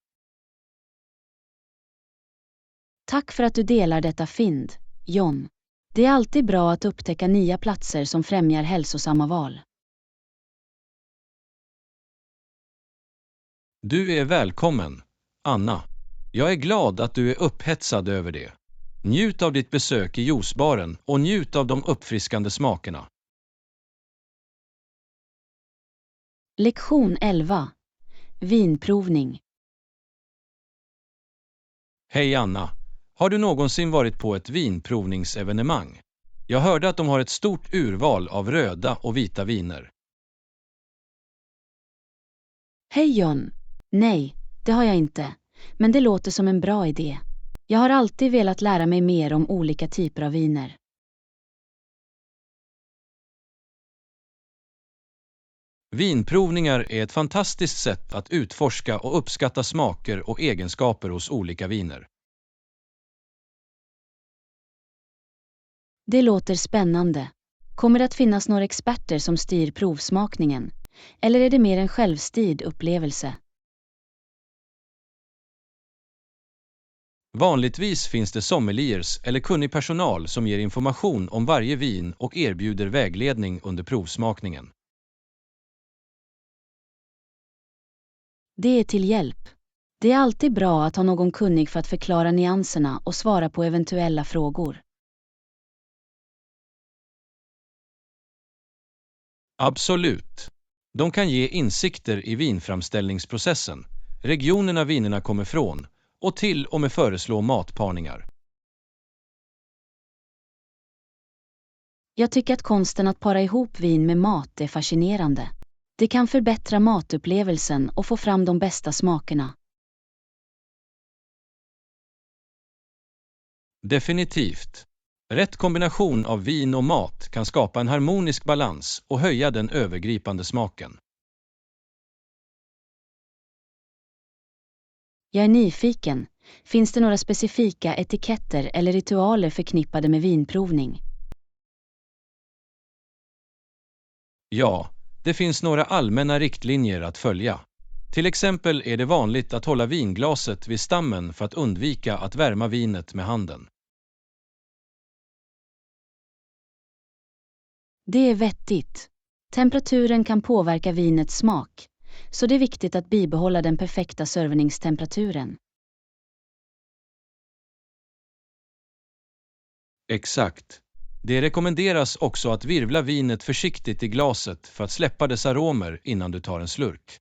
Tack för att du delar detta fynd, John. Det är alltid bra att upptäcka nya platser som främjar hälsosamma val. Du är välkommen, Anna. Jag är glad att du är upphetsad över det. Njut av ditt besök i juicebaren och njut av de uppfriskande smakerna. Lektion 11. Vinprovning. Hej Anna, har du någonsin varit på ett vinprovningsevenemang? Jag hörde att de har ett stort urval av röda och vita viner. Hej John. Nej, det har jag inte. Men det låter som en bra idé. Jag har alltid velat lära mig mer om olika typer av viner. Vinprovningar är ett fantastiskt sätt att utforska och uppskatta smaker och egenskaper hos olika viner. Det låter spännande. Kommer det att finnas några experter som styr provsmakningen? Eller är det mer en självstyrd upplevelse? Vanligtvis finns det sommeliers eller kunnig personal som ger information om varje vin och erbjuder vägledning under provsmakningen. Det är till hjälp. Det är alltid bra att ha någon kunnig för att förklara nyanserna och svara på eventuella frågor. Absolut. De kan ge insikter i vinframställningsprocessen, regionerna vinerna kommer från och till och med föreslå matparningar. Jag tycker att konsten att para ihop vin med mat är fascinerande. Det kan förbättra matupplevelsen och få fram de bästa smakerna. Definitivt. Rätt kombination av vin och mat kan skapa en harmonisk balans och höja den övergripande smaken. Jag är nyfiken. Finns det några specifika etiketter eller ritualer förknippade med vinprovning? Ja, det finns några allmänna riktlinjer att följa. Till exempel är det vanligt att hålla vinglaset vid stammen för att undvika att värma vinet med handen. Det är vettigt. Temperaturen kan påverka vinets smak, så det är viktigt att bibehålla den perfekta servningstemperaturen. Exakt. Det rekommenderas också att virvla vinet försiktigt i glaset för att släppa dess aromer innan du tar en slurk.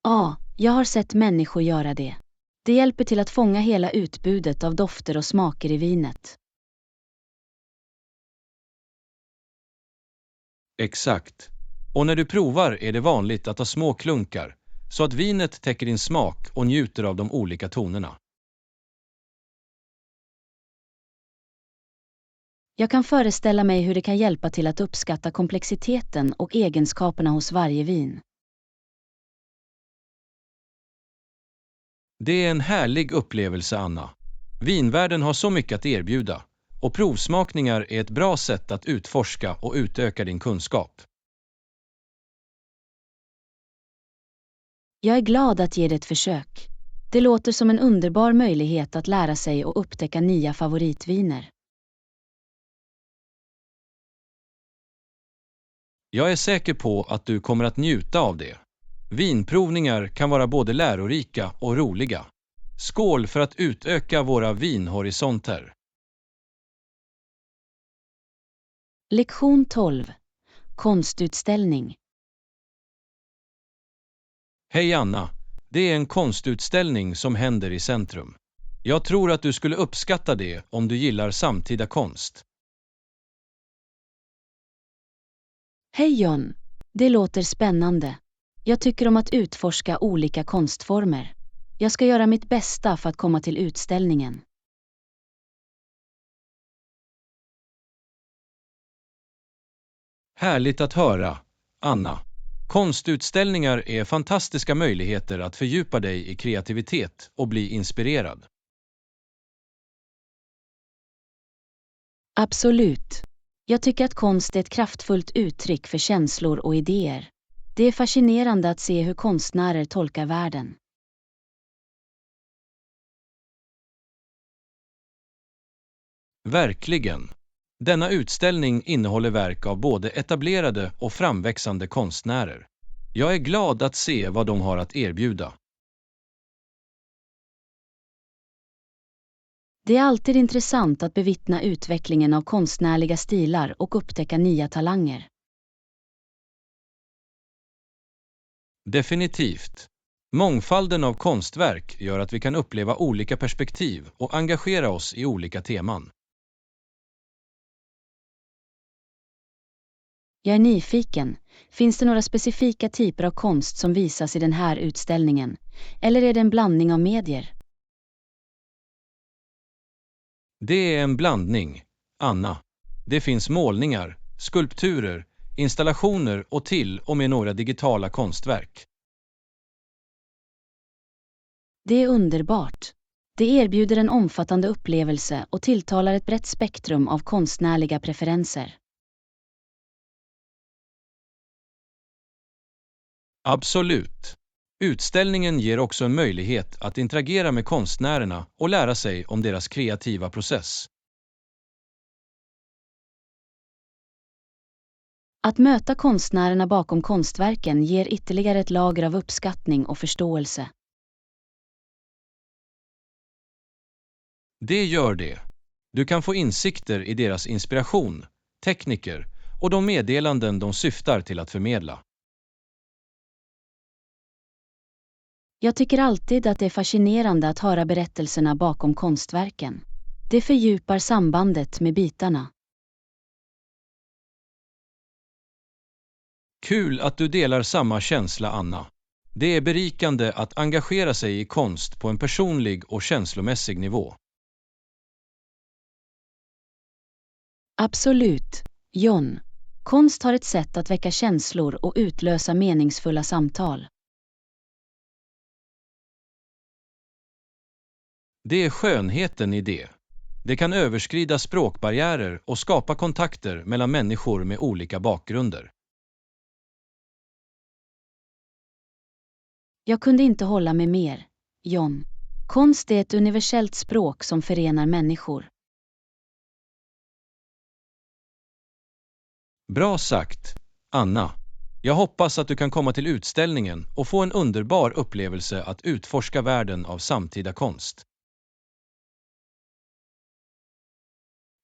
Ja, jag har sett människor göra det. Det hjälper till att fånga hela utbudet av dofter och smaker i vinet. Exakt. Och när du provar är det vanligt att ta små klunkar, så att vinet täcker din smak och njuter av de olika tonerna. Jag kan föreställa mig hur det kan hjälpa till att uppskatta komplexiteten och egenskaperna hos varje vin. Det är en härlig upplevelse, Anna. Vinvärlden har så mycket att erbjuda, och provsmakningar är ett bra sätt att utforska och utöka din kunskap. Jag är glad att ge det ett försök. Det låter som en underbar möjlighet att lära sig och upptäcka nya favoritviner. Jag är säker på att du kommer att njuta av det. Vinprovningar kan vara både lärorika och roliga. Skål för att utöka våra vinhorisonter! Lektion 12. Konstutställning. Hej Anna, det är en konstutställning som händer i centrum. Jag tror att du skulle uppskatta det om du gillar samtida konst. Hej John, det låter spännande. Jag tycker om att utforska olika konstformer. Jag ska göra mitt bästa för att komma till utställningen. Härligt att höra, Anna. Konstutställningar är fantastiska möjligheter att fördjupa dig i kreativitet och bli inspirerad. Absolut. Jag tycker att konst är ett kraftfullt uttryck för känslor och idéer. Det är fascinerande att se hur konstnärer tolkar världen. Verkligen. Denna utställning innehåller verk av både etablerade och framväxande konstnärer. Jag är glad att se vad de har att erbjuda. Det är alltid intressant att bevittna utvecklingen av konstnärliga stilar och upptäcka nya talanger. Definitivt. Mångfalden av konstverk gör att vi kan uppleva olika perspektiv och engagera oss i olika teman. Jag är nyfiken. Finns det några specifika typer av konst som visas i den här utställningen? Eller är det en blandning av medier? Det är en blandning, Anna. Det finns målningar, skulpturer, installationer och till och med några digitala konstverk. Det är underbart. Det erbjuder en omfattande upplevelse och tilltalar ett brett spektrum av konstnärliga preferenser. Absolut. Utställningen ger också en möjlighet att interagera med konstnärerna och lära sig om deras kreativa process. Att möta konstnärerna bakom konstverken ger ytterligare ett lager av uppskattning och förståelse. Det gör det. Du kan få insikter i deras inspiration, tekniker och de meddelanden de syftar till att förmedla. Jag tycker alltid att det är fascinerande att höra berättelserna bakom konstverken. Det fördjupar sambandet med bitarna. Kul att du delar samma känsla, Anna. Det är berikande att engagera sig i konst på en personlig och känslomässig nivå. Absolut, John. Konst har ett sätt att väcka känslor och utlösa meningsfulla samtal. Det är skönheten i det. Det kan överskrida språkbarriärer och skapa kontakter mellan människor med olika bakgrunder. Jag kunde inte hålla med mer, John. Konst är ett universellt språk som förenar människor. Bra sagt, Anna. Jag hoppas att du kan komma till utställningen och få en underbar upplevelse att utforska världen av samtida konst.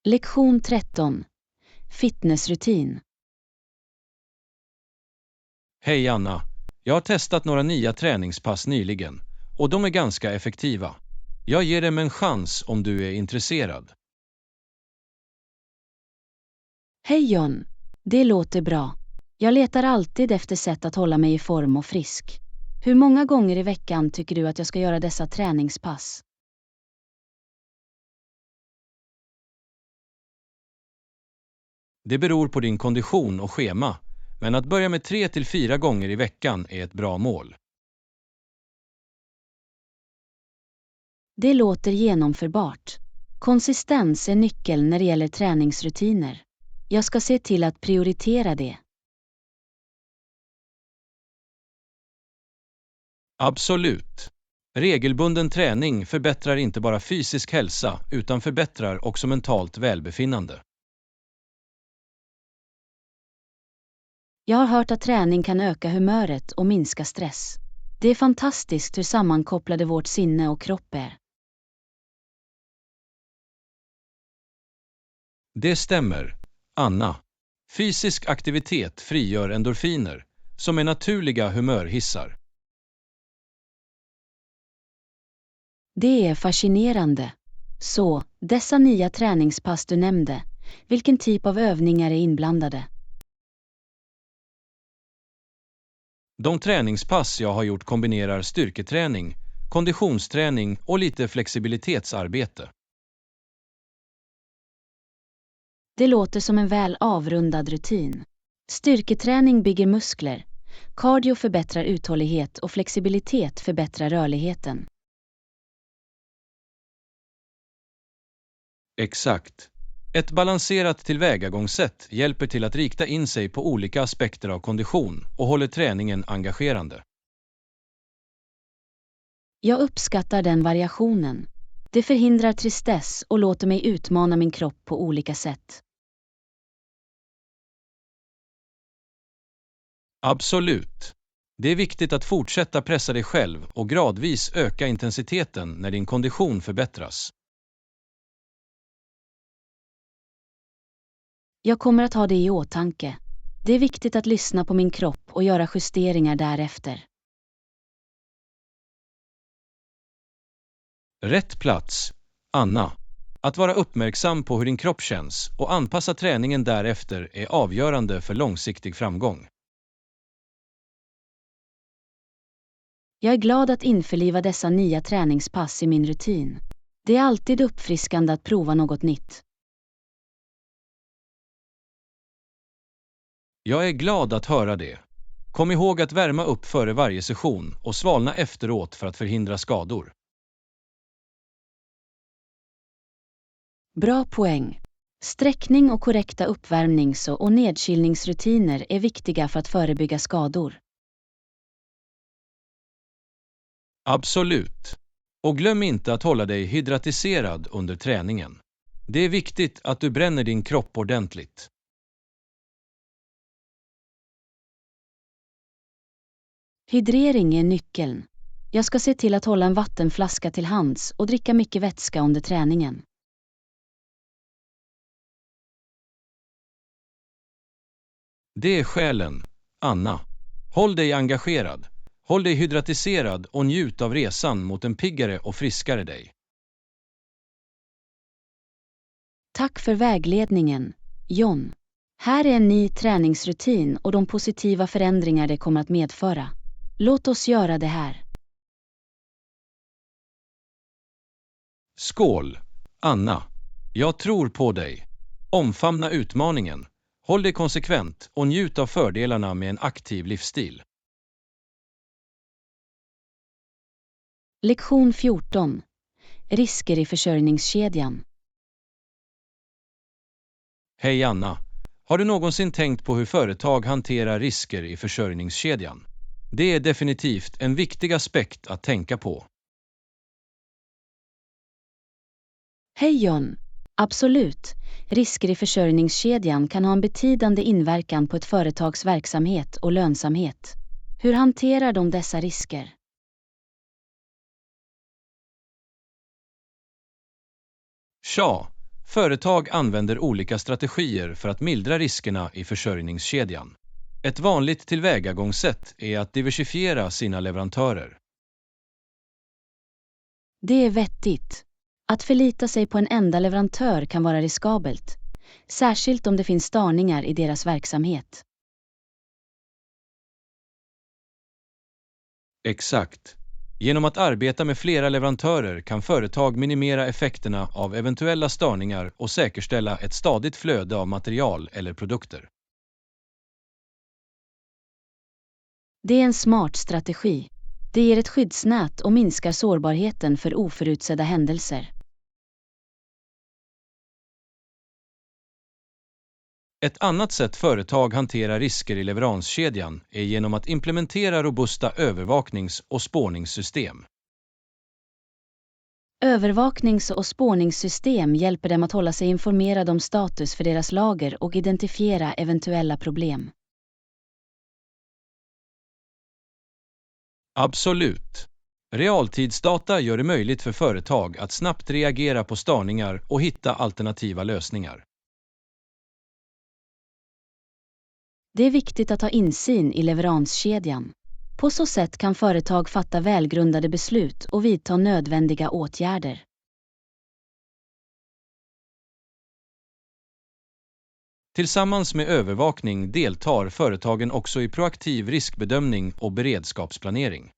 Lektion 13. Fitnessrutin. Hej Anna, jag har testat några nya träningspass nyligen och de är ganska effektiva. Jag ger dem en chans om du är intresserad. Hej John, det låter bra. Jag letar alltid efter sätt att hålla mig i form och frisk. Hur många gånger i veckan tycker du att jag ska göra dessa träningspass? Det beror på din kondition och schema, men att börja med 3 till 4 gånger i veckan är ett bra mål. Det låter genomförbart. Konsistens är nyckeln när det gäller träningsrutiner. Jag ska se till att prioritera det. Absolut. Regelbunden träning förbättrar inte bara fysisk hälsa utan förbättrar också mentalt välbefinnande. Jag har hört att träning kan öka humöret och minska stress. Det är fantastiskt hur sammankopplade vårt sinne och kropp är. Det stämmer, Anna. Fysisk aktivitet frigör endorfiner, som är naturliga humörhissar. Det är fascinerande. Så, dessa nya träningspass du nämnde, vilken typ av övningar är inblandade? De träningspass jag har gjort kombinerar styrketräning, konditionsträning och lite flexibilitetsarbete. Det låter som en väl avrundad rutin. Styrketräning bygger muskler, cardio förbättrar uthållighet och flexibilitet förbättrar rörligheten. Exakt. Ett balanserat tillvägagångssätt hjälper till att rikta in sig på olika aspekter av kondition och håller träningen engagerande. Jag uppskattar den variationen. Det förhindrar tristess och låter mig utmana min kropp på olika sätt. Absolut. Det är viktigt att fortsätta pressa dig själv och gradvis öka intensiteten när din kondition förbättras. Jag kommer att ha det i åtanke. Det är viktigt att lyssna på min kropp och göra justeringar därefter. Rätt plats, Anna. Att vara uppmärksam på hur din kropp känns och anpassa träningen därefter är avgörande för långsiktig framgång. Jag är glad att införliva dessa nya träningspass i min rutin. Det är alltid uppfriskande att prova något nytt. Jag är glad att höra det. Kom ihåg att värma upp före varje session och svalna efteråt för att förhindra skador. Bra poäng. Sträckning och korrekta och nedkylningsrutiner är viktiga för att förebygga skador. Absolut. Och glöm inte att hålla dig hydratiserad under träningen. Det är viktigt att du bränner din kropp ordentligt. Hydrering är nyckeln. Jag ska se till att hålla en vattenflaska till hands och dricka mycket vätska under träningen. Det är skälen, Anna. Håll dig engagerad, håll dig hydratiserad och njut av resan mot en piggare och friskare dig. Tack för vägledningen, John. Här är en ny träningsrutin och de positiva förändringar det kommer att medföra. Låt oss göra det här. Skål, Anna. Jag tror på dig. Omfamna utmaningen. Håll dig konsekvent och njut av fördelarna med en aktiv livsstil. Lektion 14. Risker i försörjningskedjan. Hej Anna. Har du någonsin tänkt på hur företag hanterar risker i försörjningskedjan? Det är definitivt en viktig aspekt att tänka på. Hej John. Absolut. Risker i försörjningskedjan kan ha en betydande inverkan på ett företags verksamhet och lönsamhet. Hur hanterar de dessa risker? Tja, företag använder olika strategier för att mildra riskerna i försörjningskedjan. Ett vanligt tillvägagångssätt är att diversifiera sina leverantörer. Det är vettigt. Att förlita sig på en enda leverantör kan vara riskabelt, särskilt om det finns störningar i deras verksamhet. Exakt. Genom att arbeta med flera leverantörer kan företag minimera effekterna av eventuella störningar och säkerställa ett stadigt flöde av material eller produkter. Det är en smart strategi. Det ger ett skyddsnät och minskar sårbarheten för oförutsedda händelser. Ett annat sätt företag hanterar risker i leveranskedjan är genom att implementera robusta övervaknings- och spårningssystem. Övervaknings- och spårningssystem hjälper dem att hålla sig informerade om status för deras lager och identifiera eventuella problem. Absolut. Realtidsdata gör det möjligt för företag att snabbt reagera på störningar och hitta alternativa lösningar. Det är viktigt att ha insyn i leveranskedjan. På så sätt kan företag fatta välgrundade beslut och vidta nödvändiga åtgärder. Tillsammans med övervakning deltar företagen också i proaktiv riskbedömning och beredskapsplanering.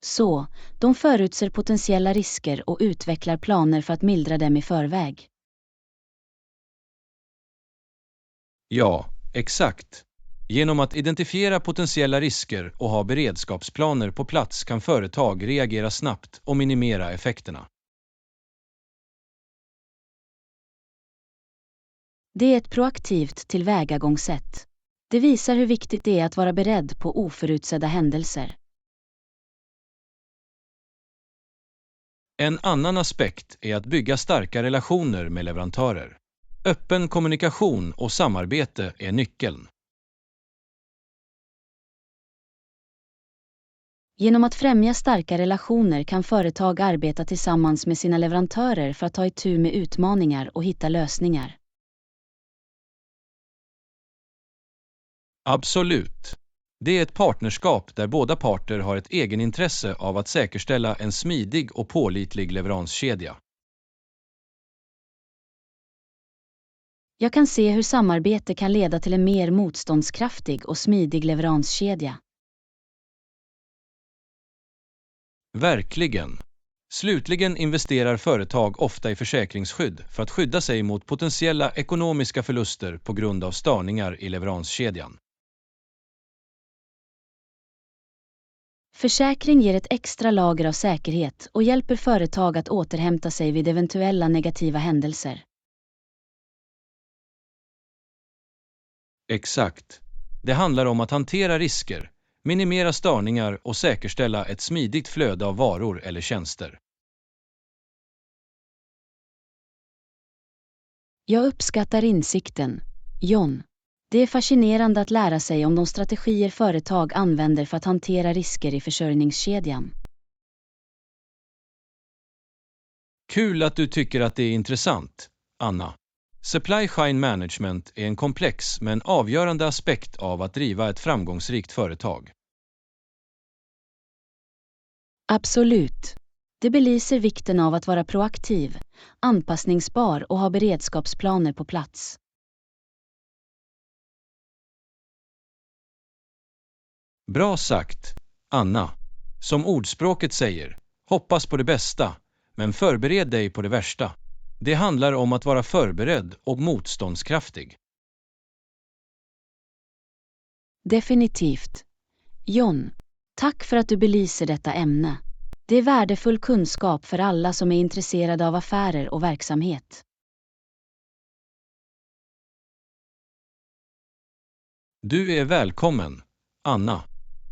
Så, de förutser potentiella risker och utvecklar planer för att mildra dem i förväg. Ja, exakt. Genom att identifiera potentiella risker och ha beredskapsplaner på plats kan företag reagera snabbt och minimera effekterna. Det är ett proaktivt tillvägagångssätt. Det visar hur viktigt det är att vara beredd på oförutsedda händelser. En annan aspekt är att bygga starka relationer med leverantörer. Öppen kommunikation och samarbete är nyckeln. Genom att främja starka relationer kan företag arbeta tillsammans med sina leverantörer för att ta itu med utmaningar och hitta lösningar. Absolut. Det är ett partnerskap där båda parter har ett egenintresse av att säkerställa en smidig och pålitlig leveranskedja. Jag kan se hur samarbete kan leda till en mer motståndskraftig och smidig leveranskedja. Verkligen. Slutligen investerar företag ofta i försäkringsskydd för att skydda sig mot potentiella ekonomiska förluster på grund av störningar i leveranskedjan. Försäkring ger ett extra lager av säkerhet och hjälper företag att återhämta sig vid eventuella negativa händelser. Exakt. Det handlar om att hantera risker, minimera störningar och säkerställa ett smidigt flöde av varor eller tjänster. Jag uppskattar insikten, John. Det är fascinerande att lära sig om de strategier företag använder för att hantera risker i försörjningskedjan. Kul att du tycker att det är intressant, Anna. Supply chain management är en komplex men avgörande aspekt av att driva ett framgångsrikt företag. Absolut. Det belyser vikten av att vara proaktiv, anpassningsbar och ha beredskapsplaner på plats. Bra sagt, Anna. Som ordspråket säger, hoppas på det bästa, men förbered dig på det värsta. Det handlar om att vara förberedd och motståndskraftig. Definitivt. John, tack för att du belyser detta ämne. Det är värdefull kunskap för alla som är intresserade av affärer och verksamhet. Du är välkommen, Anna.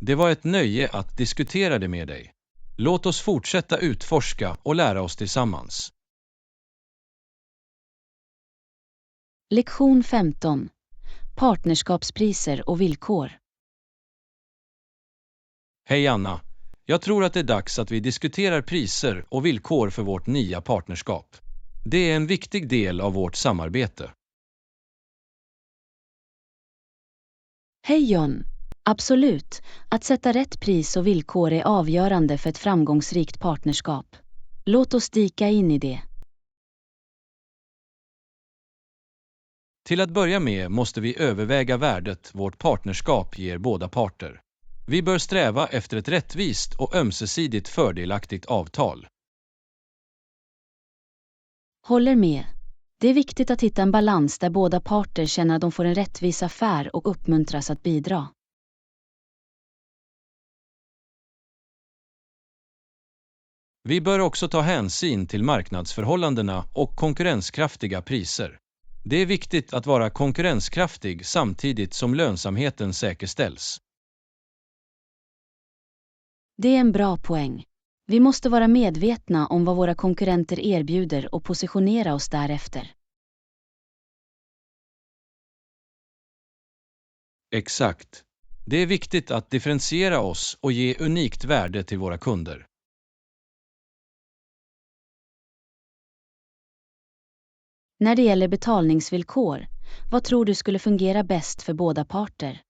Det var ett nöje att diskutera det med dig. Låt oss fortsätta utforska och lära oss tillsammans. Lektion 15. Partnerskapspriser och villkor. Hej Anna. Jag tror att det är dags att vi diskuterar priser och villkor för vårt nya partnerskap. Det är en viktig del av vårt samarbete. Hej John. Absolut. Att sätta rätt pris och villkor är avgörande för ett framgångsrikt partnerskap. Låt oss dyka in i det. Till att börja med måste vi överväga värdet vårt partnerskap ger båda parter. Vi bör sträva efter ett rättvist och ömsesidigt fördelaktigt avtal. Håller med. Det är viktigt att hitta en balans där båda parter känner att de får en rättvis affär och uppmuntras att bidra. Vi bör också ta hänsyn till marknadsförhållandena och konkurrenskraftiga priser. Det är viktigt att vara konkurrenskraftig samtidigt som lönsamheten säkerställs. Det är en bra poäng. Vi måste vara medvetna om vad våra konkurrenter erbjuder och positionera oss därefter. Exakt. Det är viktigt att differentiera oss och ge unikt värde till våra kunder. När det gäller betalningsvillkor, vad tror du skulle fungera bäst för båda parter?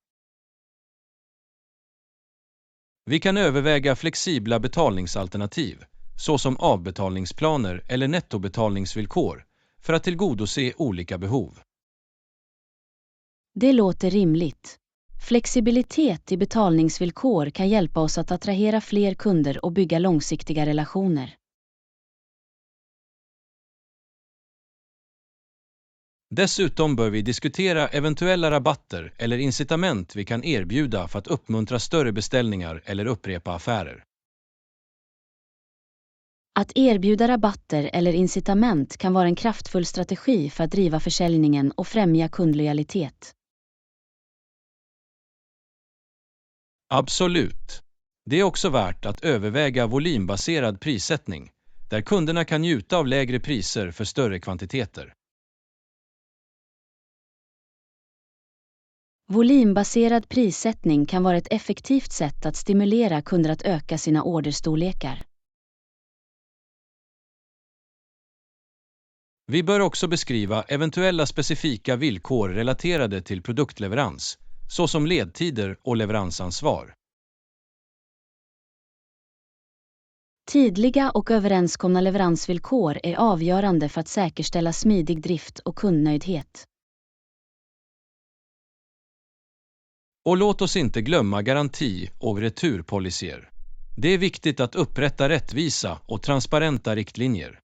Vi kan överväga flexibla betalningsalternativ, såsom avbetalningsplaner eller nettobetalningsvillkor, för att tillgodose olika behov. Det låter rimligt. Flexibilitet i betalningsvillkor kan hjälpa oss att attrahera fler kunder och bygga långsiktiga relationer. Dessutom bör vi diskutera eventuella rabatter eller incitament vi kan erbjuda för att uppmuntra större beställningar eller upprepa affärer. Att erbjuda rabatter eller incitament kan vara en kraftfull strategi för att driva försäljningen och främja kundlojalitet. Absolut. Det är också värt att överväga volymbaserad prissättning, där kunderna kan njuta av lägre priser för större kvantiteter. Volymbaserad prissättning kan vara ett effektivt sätt att stimulera kunder att öka sina orderstorlekar. Vi bör också beskriva eventuella specifika villkor relaterade till produktleverans, såsom ledtider och leveransansvar. Tydliga och överenskomna leveransvillkor är avgörande för att säkerställa smidig drift och kundnöjdhet. Och låt oss inte glömma garanti- och returpolicyer. Det är viktigt att upprätta rättvisa och transparenta riktlinjer.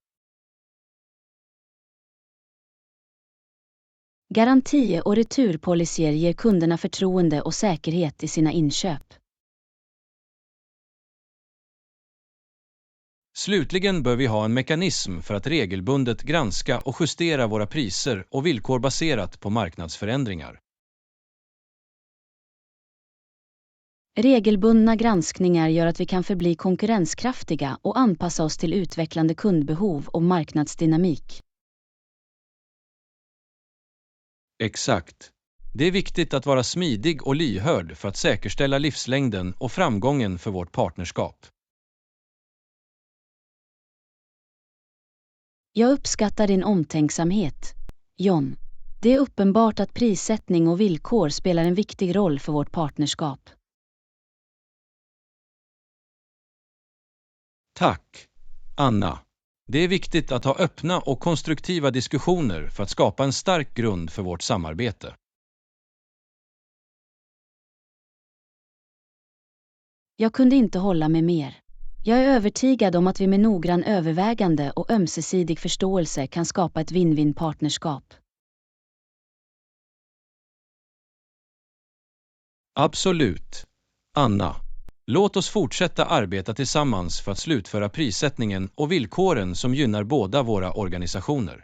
Garanti- och returpolicyer ger kunderna förtroende och säkerhet i sina inköp. Slutligen bör vi ha en mekanism för att regelbundet granska och justera våra priser och villkor baserat på marknadsförändringar. Regelbundna granskningar gör att vi kan förbli konkurrenskraftiga och anpassa oss till utvecklande kundbehov och marknadsdynamik. Exakt. Det är viktigt att vara smidig och lyhörd för att säkerställa livslängden och framgången för vårt partnerskap. Jag uppskattar din omtänksamhet, John. Det är uppenbart att prissättning och villkor spelar en viktig roll för vårt partnerskap. Tack, Anna. Det är viktigt att ha öppna och konstruktiva diskussioner för att skapa en stark grund för vårt samarbete. Jag kunde inte hålla med mer. Jag är övertygad om att vi med noggrann övervägande och ömsesidig förståelse kan skapa ett win-win partnerskap. Absolut, Anna. Låt oss fortsätta arbeta tillsammans för att slutföra prissättningen och villkoren som gynnar båda våra organisationer.